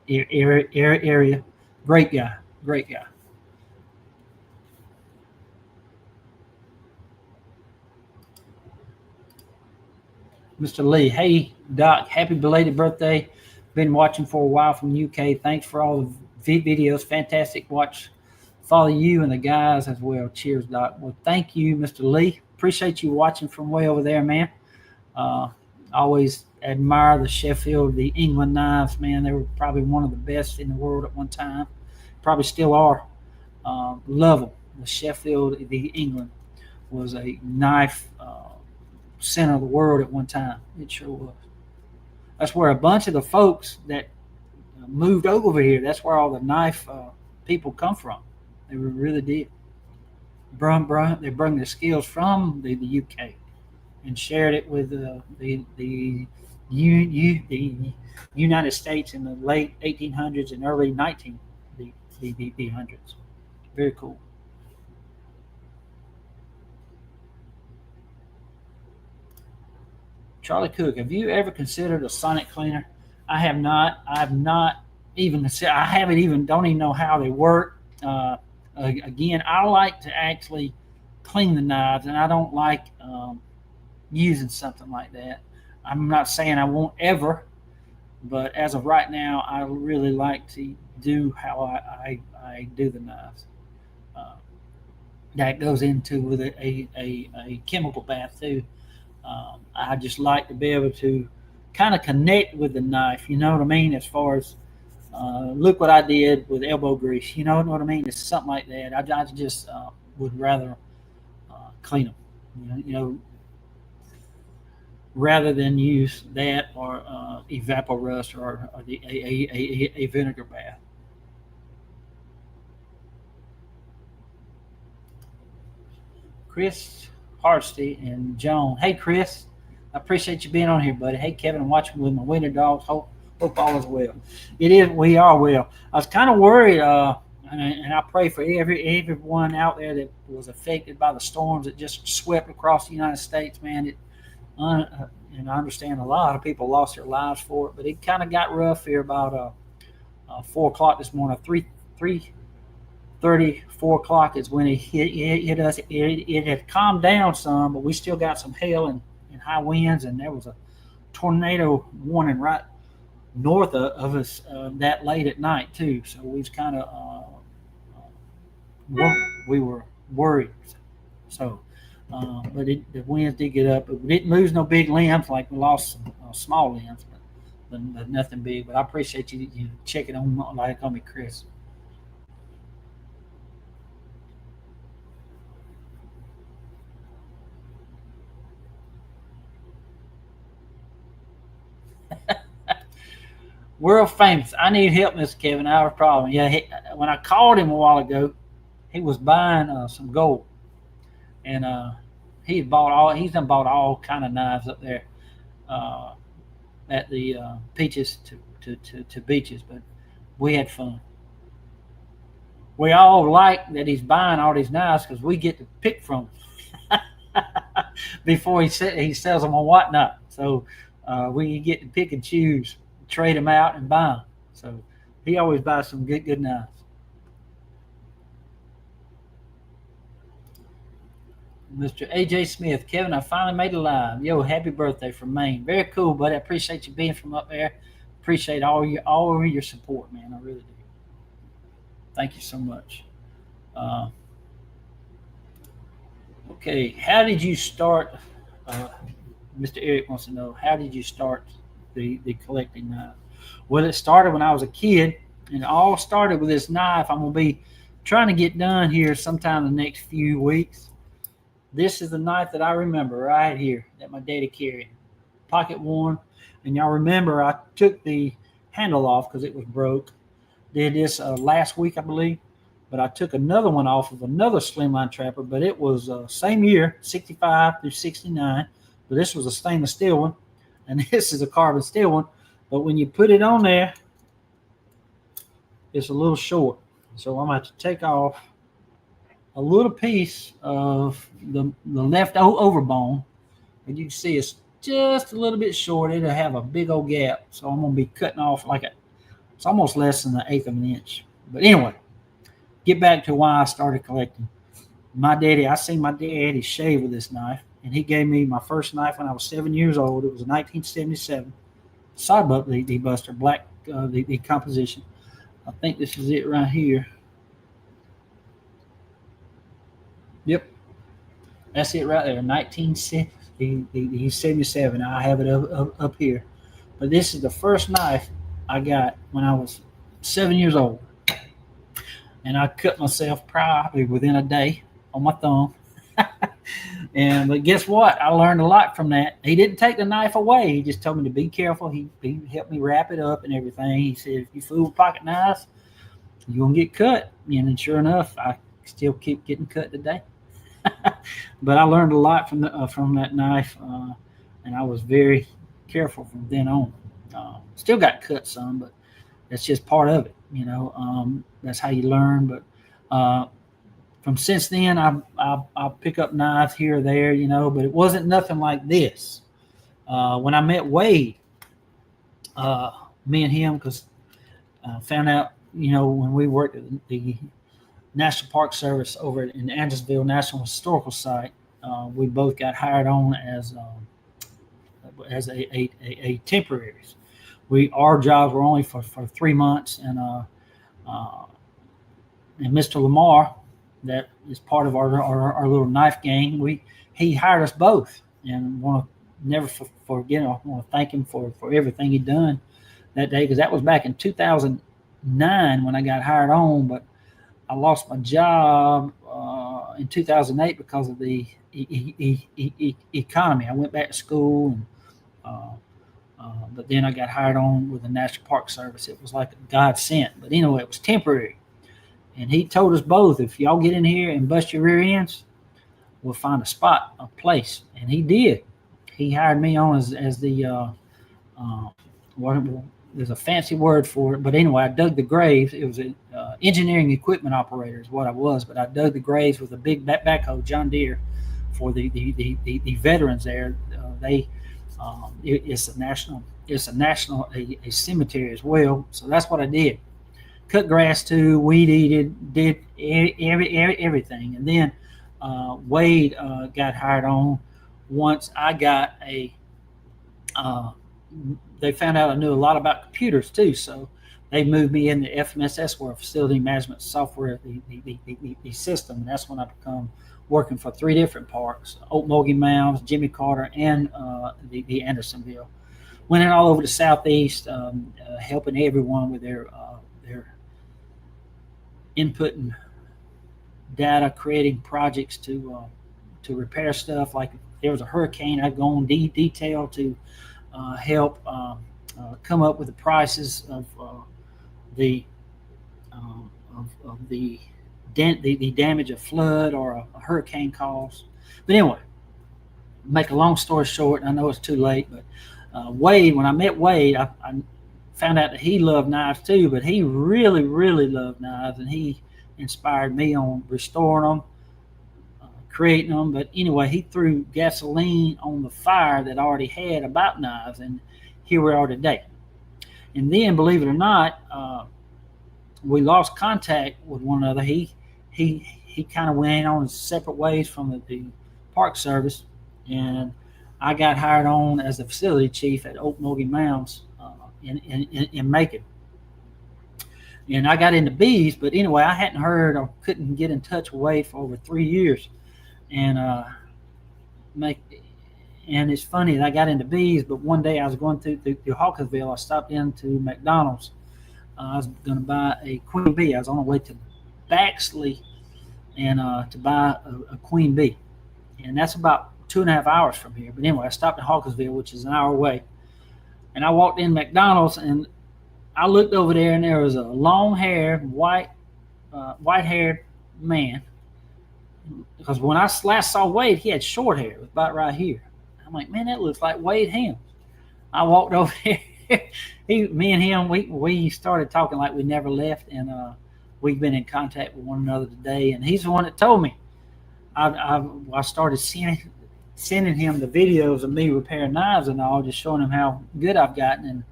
area. Great guy. Great guy. Mr. Lee, hey, Doc, happy belated birthday. Been watching for a while from the UK. Thanks for all the videos. Fantastic. Follow you and the guys as well. Cheers, Doc. Well, thank you, Mr. Lee. Appreciate you watching from way over there, man. Always admire the Sheffield, the England knives, man. They were probably one of the best in the world at one time. Probably still are. Love them. The Sheffield, the England was a knife center of the world at one time. It sure was. That's where a bunch of the folks that moved over here, that's where all the knife people come from. They really did. They brought their skills from the UK and shared it with the United States in the late 1800s and early 1900s. Very cool. Charlie Cook, have you ever considered a sonic cleaner? I have not. I haven't even, don't even know how they work. Again, I like to actually clean the knives, and I don't like using something like that. I'm not saying I won't ever, but as of right now, I really like to do how I do the knives. That goes into with a chemical bath too. I just like to be able to kind of connect with the knife, you know what I mean? As far as look what I did with elbow grease, you know what I mean? It's something like that. I just would rather clean them, rather than use that or Evapo-Rust or a vinegar bath. Chris Hardesty and Joan. Hey, Chris. I appreciate you being on here, buddy. Hey, Kevin, I'm watching with my winter dogs. Hope Hope all is well. It is. We are well. I was kind of worried, and I pray for everyone out there that was affected by the storms that just swept across the United States. Man, and I understand a lot of people lost their lives for it, but it kind of got rough here about 4 o'clock this morning. 3:30, 4 o'clock is when it hit us. It had calmed down some, but we still got some hail and high winds, and there was a tornado warning right north of us that late at night too. So we was kind of we were worried. So, but the winds did get up. We didn't lose no big limbs, like we lost some small limbs, but nothing big. But I appreciate you checking on me, Chris. World famous. I need help, Mr. Kevin. I have a problem. Yeah, when I called him a while ago, he was buying some gold, and he's done bought all kind of knives up there uh, at the Peaches to Beaches. But we had fun. We all like that he's buying all these knives because we get to pick from them before he sells them on whatnot. So we get to pick and choose, trade them out, and buy them. So he always buys some good knives. Mr. AJ Smith, Kevin, I finally made it live. Yo, happy birthday from Maine. Very cool, buddy. I appreciate you being from up there. Appreciate all of your support, man. I really do. Thank you so much. Uh, okay, how did you start? Uh, Mr. Eric wants to know, how did you start the collecting knife? Well, it started when I was a kid, and it all started with this knife I'm going to be trying to get done here sometime in the next few weeks. This is the knife that I remember right here that my daddy carried, pocket worn. And y'all remember I took the handle off because it was broke. Did this last week, I believe. But I took another one off of another slimline trapper, but it was same year, 65 through 69. But this was a stainless steel one, and this is a carbon steel one. But when you put it on there, it's a little short. So I'm going to have to take off a little piece of the left over bone. And you can see it's just a little bit short. It'll have a big old gap. So I'm going to be cutting off it's almost less than an eighth of an inch. But anyway, get back to why I started collecting. I seen my daddy shave with this knife, and he gave me my first knife when I was 7 years old. It was a 1977 Sawbuck debuster, black, the composition. I think this is it right here. Yep, that's it right there. 1977. I have it up here. But this is the first knife I got when I was 7 years old. And I cut myself probably within a day on my thumb. But guess what? I learned a lot from that. He didn't take the knife away. He just told me to be careful. He helped me wrap it up and everything. He said, if you fool with pocket knives, you're going to get cut. And sure enough, I still keep getting cut today. But I learned a lot from that knife, and I was very careful from then on. Still got cut some, but that's just part of it. That's how you learn. But from since then, I pick up knives here or there, but it wasn't nothing like this. When I met Wade, me and him, because found out, when we worked at the National Park Service over in Andersonville National Historical Site, we both got hired on as a temporaries. Our jobs were only for 3 months, and Mr. Lamar, that is part of our little knife gang, he hired us both, and want to never forget. I want to thank him for everything he done that day, because that was back in 2009 when I got hired on, but I lost my job in 2008 because of the economy. I went back to school, and but then I got hired on with the National Park Service. It was like God sent. But anyway, it was temporary. And he told us both, if y'all get in here and bust your rear ends, we'll find a spot, a place. And he did. He hired me on as the there's a fancy word for it, but anyway, I dug the graves. It was an engineering equipment operator is what I was, but I dug the graves with a big backhoe, John Deere, for the veterans there. It's a national a cemetery as well. So that's what I did. Cut grass too, weed eated, did everything, and then Wade got hired on once I got a. They found out I knew a lot about computers too, so they moved me into FMSS, where facility management software, the system, and that's when I become working for 3 different parks: Okmulgee Mounds, Jimmy Carter, and the Andersonville. Went in all over the southeast, helping everyone with their inputting data, creating projects to repair stuff. Like if there was a hurricane, I'd go in detail to help come up with the prices of the the damage of flood or a hurricane caused. But anyway, make a long story short, I know it's too late, but Wade, when I met Wade, I found out that he loved knives too, but he really, really loved knives, and he inspired me on restoring them, creating them. But anyway, he threw gasoline on the fire that I already had about knives, and here we are today. And then, believe it or not, we lost contact with one another. He kind of went on separate ways from the Park Service, and I got hired on as the facility chief at Okmulgee Mounds in Macon. And I got into bees, but anyway, I hadn't heard or couldn't get in touch with Wade for over 3 years. And and it's funny that I got into bees, but one day I was going through Hawkinsville. I stopped into McDonald's. I was going to buy a queen bee. I was on the way to Baxley and to buy a queen bee, and that's about 2.5 hours from here. But anyway, I stopped in Hawkinsville, which is an hour away, and I walked in McDonald's, and I looked over there, and there was a long-haired, white-haired man. Because when I last saw Wade, he had short hair. It was about right here. I'm like, man, that looks like Wade Helms. I walked over there. Me and him, we started talking like we never left, and we've been in contact with one another today. And he's the one that told me. I started sending him the videos of me repairing knives and all, just showing him how good I've gotten.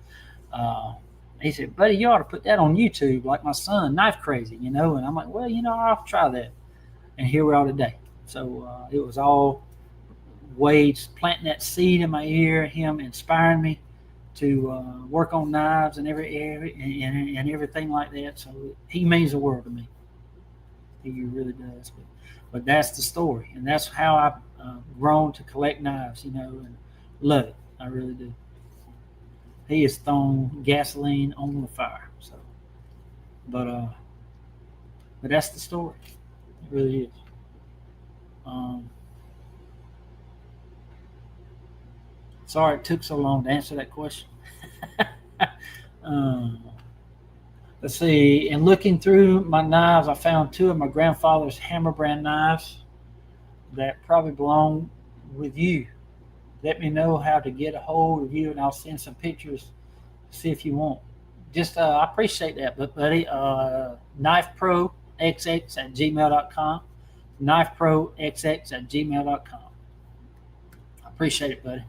And he said, buddy, you ought to put that on YouTube like my son, Knife Crazy, And I'm like, well, I'll try that. And here we are today. So it was all Wade's planting that seed in my ear, him inspiring me to work on knives and everything like that. So he means the world to me. He really does. But that's the story, and that's how I've grown to collect knives, and love it. I really do. He has thrown gasoline on the fire. So, but that's the story. It really is. Sorry it took so long to answer that question. Let's see. In looking through my knives, I found 2 of my grandfather's Hammer brand knives that probably belong with you. Let me know how to get a hold of you, and I'll send some pictures. See if you want. Just I appreciate that, but buddy, knifeproxx@gmail.com. knifeproxx@gmail.com. I appreciate it, buddy.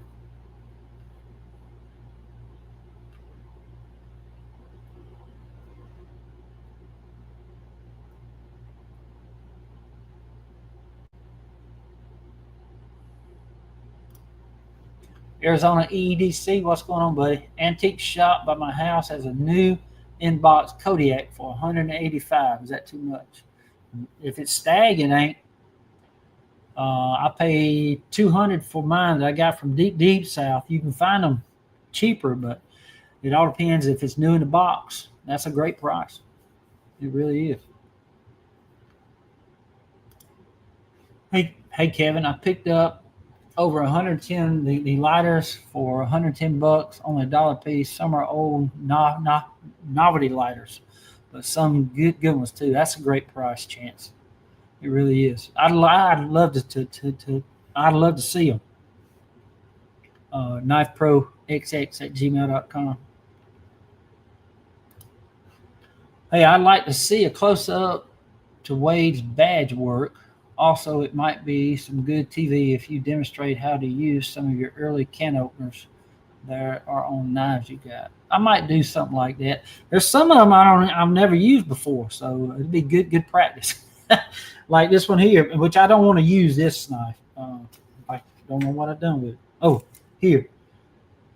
Arizona EDC, what's going on, buddy? Antique shop by my house has a new in-box Kodiak for $185. Is that too much? If it's Stag, it ain't. I paid $200 for mine that I got from deep south. You can find them cheaper, but it all depends if it's new in the box. That's a great price. It really is. Hey, Kevin, I picked up over 110 the lighters for $110, only $1 a piece. Some are old novelty lighters, but some good ones too. That's a great price, Chance. It really is. I'd love to see them. knifeproxx@gmail.com. Hey, I'd like to see a close up to Wade's badge work. Also, it might be some good TV if you demonstrate how to use some of your early can openers there are on knives you got. I might do something like that. There's some of them I've never used before, so it'd be good practice. Like this one here, which I don't want to use this knife. I don't know what I've done with it. Oh, here,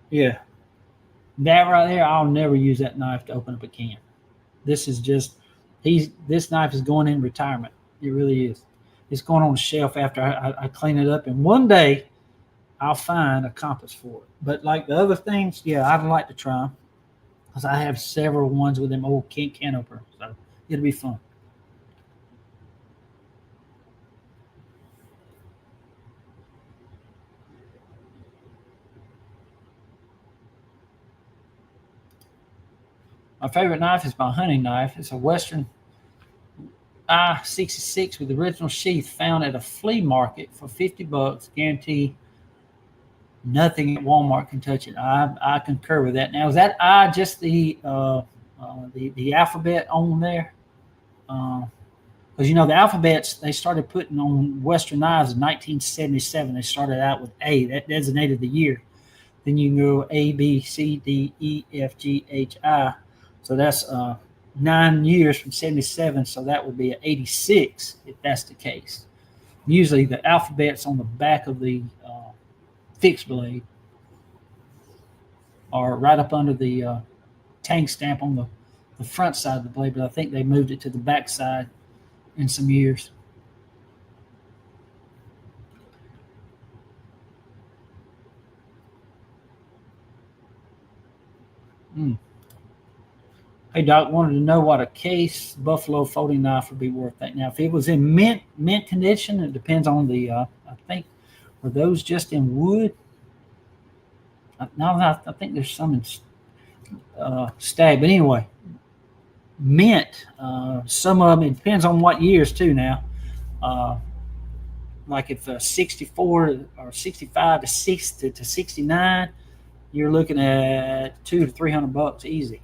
yeah, that right there. I'll never use that knife to open up a can. This is just this knife is going in retirement. It really is. It's going on the shelf after I clean it up, and one day I'll find a compass for it. But like the other things, yeah, I'd like to try them because I have several ones with them old can openers, so it'll be fun. My favorite knife is my hunting knife. It's a Western I-66 with the original sheath found at a flea market for $50. Guarantee nothing at Walmart can touch it. I concur with that. Now is that I just the alphabet on there? Because you know the alphabets they started putting on Western knives in 1977. They started out with A that designated the year. Then you can go A B C D E F G H I. So that's 9 years from 77. So that would be an 86 if that's the case. Usually the alphabet's on the back of the fixed blade or right up under the tank stamp on the front side of the blade, but I think they moved it to the back side in some years. Mm. Hey Doc, wanted to know what a case Buffalo folding knife would be worth. That now, if it was in mint condition, it depends on the. I think were those just in wood. I think there's some in stag, but anyway, mint. Some of them it depends on what years too. Now, uh, like if 64 or 65 to 60 to 69, you're looking at $200 to $300 easy.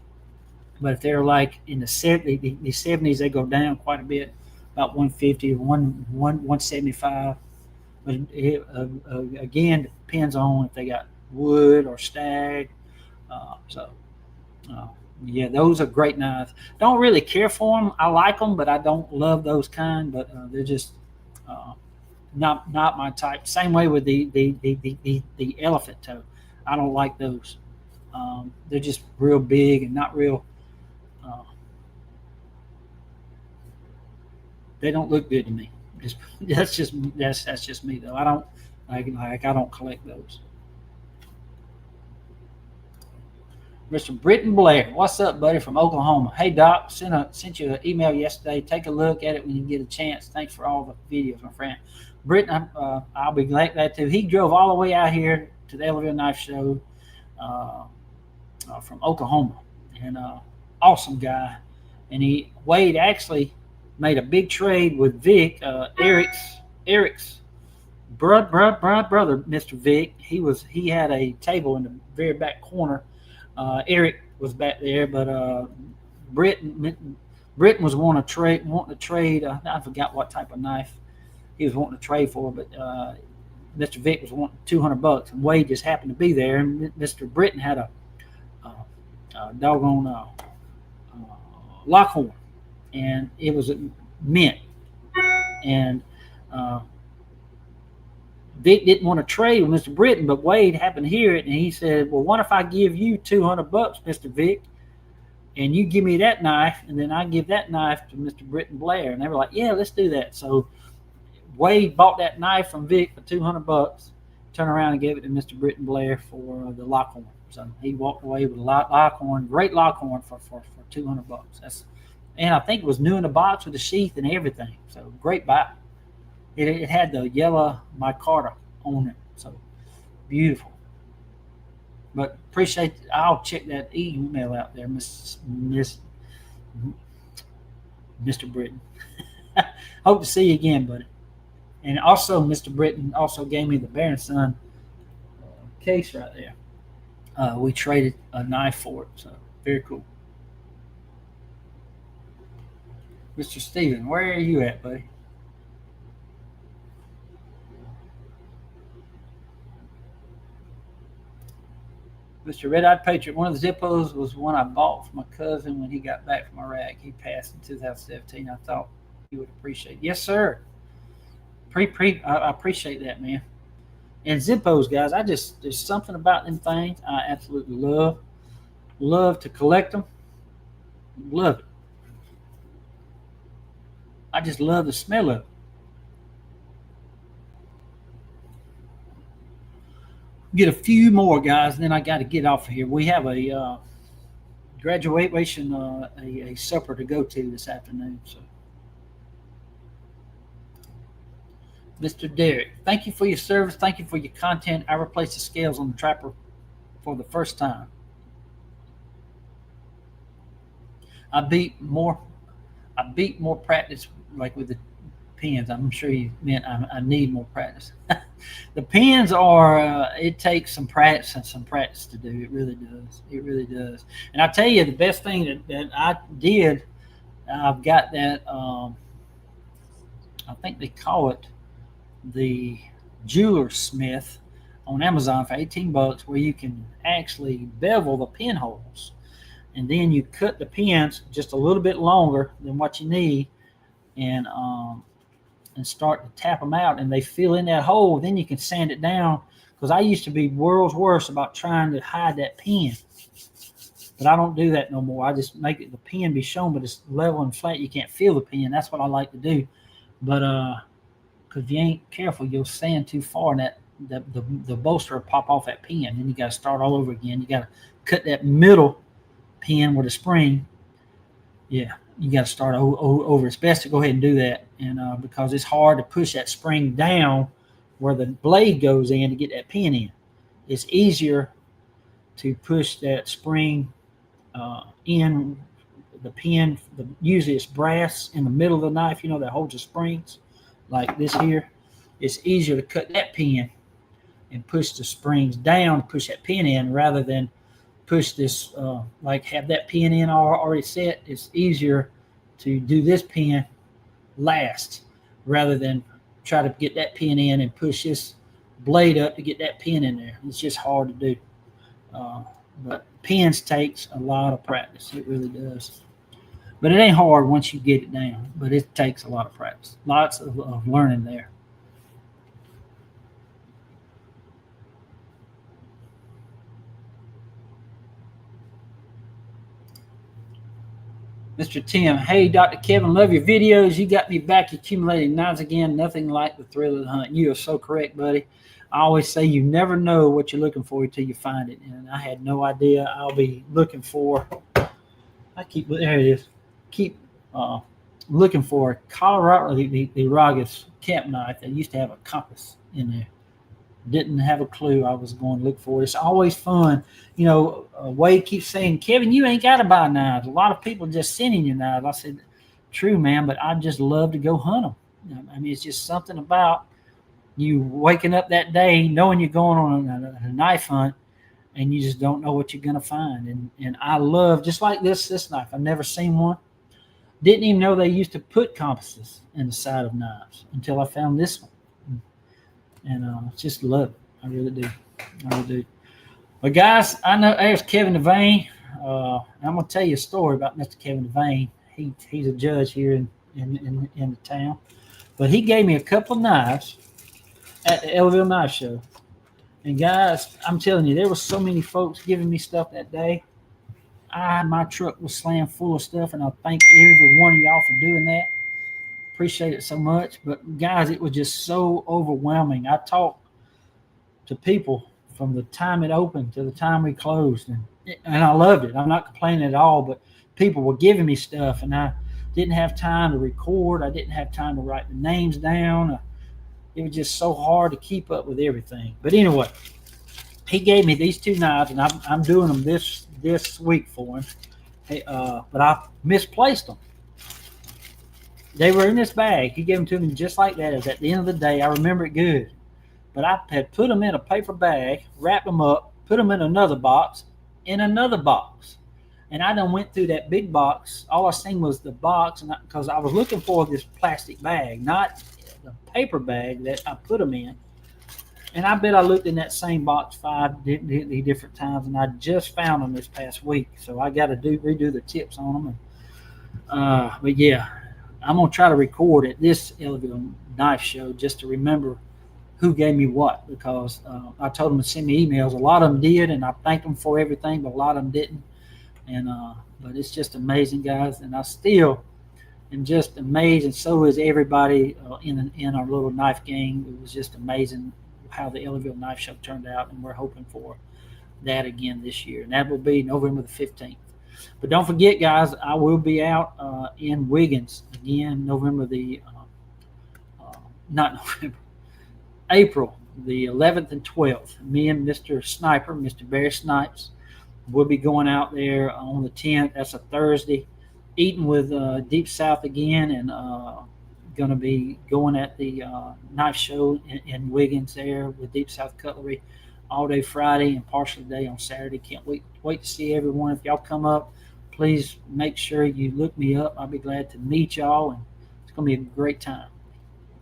But if they're like in the 70s, they go down quite a bit, about 150, 175. But again, depends on if they got wood or stag. So, uh, yeah, those are great knives. Don't really care for them. I like them, but I don't love those kind. But they're just uh, not my type. Same way with the elephant toe. I don't like those. They're just real big and not real. Uh, they don't look good to me. Just that's just me though. I don't I don't collect those. Mr. Britton Blair, what's up, buddy, from Oklahoma? Hey Doc, sent you an email yesterday. Take a look at it when you get a chance. Thanks for all the videos, my friend. Britton, I'll be glad to. He drove all the way out here to the Ellerville Knife Show uh, from Oklahoma, and awesome guy. And Wade actually made a big trade with Vic, Eric's brother, Mr. Vic. He had a table in the very back corner. Eric was back there, but Britain Britain was wanting to trade. I forgot what type of knife he was wanting to trade for, but Mr. Vic was wanting $200, and Wade just happened to be there. And Mr. Britain had a doggone Lockhorn, and it was mint. And uh, Vic didn't want to trade with Mr. Britton, but Wade happened to hear it, and he said, "Well, what if I give you $200, Mr. Vic, and you give me that knife, and then I give that knife to Mr. Britton Blair?" And they were like, "Yeah, let's do that." So Wade bought that knife from Vic for $200, turned around and gave it to Mr. Britton Blair for the Lockhorn. So he walked away with a Lockhorn, great Lockhorn for $200. And I think it was new in the box with the sheath and everything. So great buy. It had the yellow micarta on it, so beautiful. But appreciate. I'll check that email out there, Mr. Britton. Hope to see you again, buddy. And also, Mr. Britton also gave me the Bear and Son case right there. We traded a knife for it, so very cool. Mr. Steven, where are you at, buddy? Mr. Red Eyed Patriot, one of the Zippos was one I bought for my cousin when he got back from Iraq. He passed in 2017. I thought you would appreciate it. Yes, sir. I appreciate that, man. And Zippos, guys, there's something about them things I absolutely love. Love to collect them. Love it. I just love the smell of it. Get a few more, guys, and then I got to get off of here. We have a graduation, a supper to go to this afternoon. So, Mr. Derek, thank you for your service. Thank you for your content. I replaced the scales on the trapper for the first time. I beat more. I beat more practice, like with the pins. I'm sure you meant I need more practice. The pins are. It takes some practice and some practice to do. It really does. It really does. And I tell you, the best thing that I did, I've got that. I think they call it the Jeweler Smith on Amazon for $18, where you can actually bevel the pinholes, and then you cut the pins just a little bit longer than what you need, and start to tap them out, and they fill in that hole. Then you can sand it down. Because I used to be world's worst about trying to hide that pin, but I don't do that no more. I just make the pin be shown, but it's level and flat. You can't feel the pin. That's what I like to do. But because if you ain't careful, you'll sand too far, and the bolster will pop off that pin. Then you got to start all over again. You got to cut that middle pin with a spring. Yeah, you got to start over. It's best to go ahead and do that, and because it's hard to push that spring down where the blade goes in to get that pin in. It's easier to push that spring in the pin. Usually it's brass in the middle of the knife, that holds the springs, like this here. It's easier to cut that pin and push the springs down, push that pin in, rather than push this, like have that pin in already set. It's easier to do this pin last rather than try to get that pin in and push this blade up to get that pin in there. It's just hard to do. But pins takes a lot of practice. It really does. But it ain't hard once you get it down. But it takes a lot of practice. Lots of learning there. Mr. Tim, hey, Dr. Kevin, love your videos. You got me back accumulating knives again. Nothing like the thrill of the hunt. You are so correct, buddy. I always say you never know what you're looking for until you find it. And I had no idea I'll be looking for. There it is. Keep looking for Colorado, the Ragas camp knife that used to have a compass in there. Didn't have a clue I was going to look for. It's always fun. Wade keeps saying, Kevin, you ain't got to buy knives. A lot of people just sending you knives. I said, true, man, but I just love to go hunt them. I mean, it's just something about you waking up that day knowing you're going on a knife hunt, and you just don't know what you're going to find. And I love, just like this knife. I've never seen one. Didn't even know they used to put compasses in the side of knives until I found this one. And just love it. I really do. But guys, I know there's Kevin Devane. I'm gonna tell you a story about Mr. Kevin Devane. He's a judge here in the town. But he gave me a couple of knives at the Ellaville Knife Show. And guys, I'm telling you, there was so many folks giving me stuff that day. My truck was slammed full of stuff, and I thank every one of y'all for doing that. Appreciate it so much. But guys, it was just so overwhelming. I talked to people from the time it opened to the time we closed, and I loved it. I'm not complaining at all, but people were giving me stuff, and I didn't have time to record. I didn't have time to write the names down. It was just so hard to keep up with everything. But anyway, he gave me these two knives, and I'm doing them this week for him. But I misplaced them. They were in this bag. He gave them to me just like that. It was at the end of the day. I remember it good. But I had put them in a paper bag, wrapped them up, put them in another box, And I done went through that big box. All I seen was the box, and because I was looking for this plastic bag, not the paper bag that I put them in. And I bet I looked in that same box different times, and I just found them this past week. So I got to redo the tips on them. But yeah, I'm gonna try to record at this Ellaville Knife Show just to remember who gave me what, because I told them to send me emails. A lot of them did, and I thanked them for everything, but a lot of them didn't. And but it's just amazing, guys, and I still am just amazed, and so is everybody in our little knife gang. It was just amazing how the Ellaville Knife Show turned out, and we're hoping for that again this year, and that will be November the 15th. But don't forget, guys, I will be out in Wiggins again, November the not November, April the 11th and 12th. Me and Mr. Sniper, Mr. Barry Snipes, we'll be going out there on the 10th. That's a Thursday, eating with Deep South again, and going to be going at the knife show in Wiggins there with Deep South Cutlery all day Friday and partial day on Saturday. Can't wait to see everyone. If y'all come up, please make sure you look me up. I'll be glad to meet y'all, and it's going to be a great time.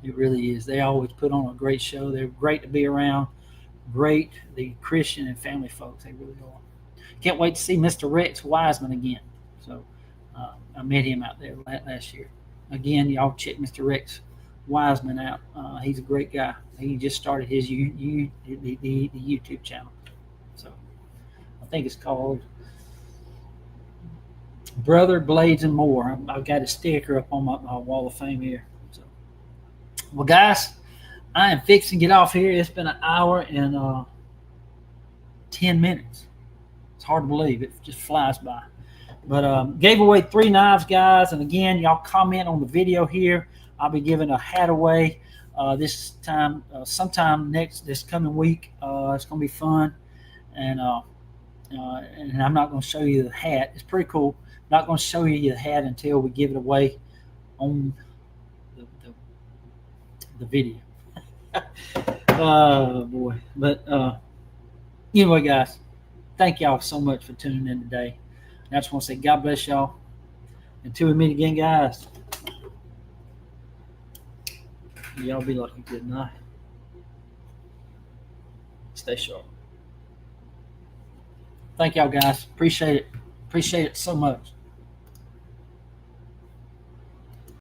It really is. They always put on a great show. They're great to be around. Great, the Christian and family folks. They really are. Can't wait to see Mr. Rex Wiseman again. So I met him out there last year. Again, y'all check Mr. Rex Wiseman out. He's a great guy. He just started his the YouTube channel. So I think it's called Brother Blades and More. I've got a sticker up on my wall of fame here. So, well, guys, I am fixing to get off here. It's been an hour and 10 minutes. It's hard to believe. It just flies by. But gave away 3 knives, guys. And again, y'all comment on the video here. I'll be giving a hat away this time, sometime this coming week. It's going to be fun. And I'm not going to show you the hat. It's pretty cool. I'm not going to show you the hat until we give it away on the video. Oh, boy. But anyway, guys, thank y'all so much for tuning in today. I just want to say God bless y'all. Until we meet again, guys, y'all be lucky. Good night. Stay sharp. Thank y'all, guys. Appreciate it. Appreciate it so much.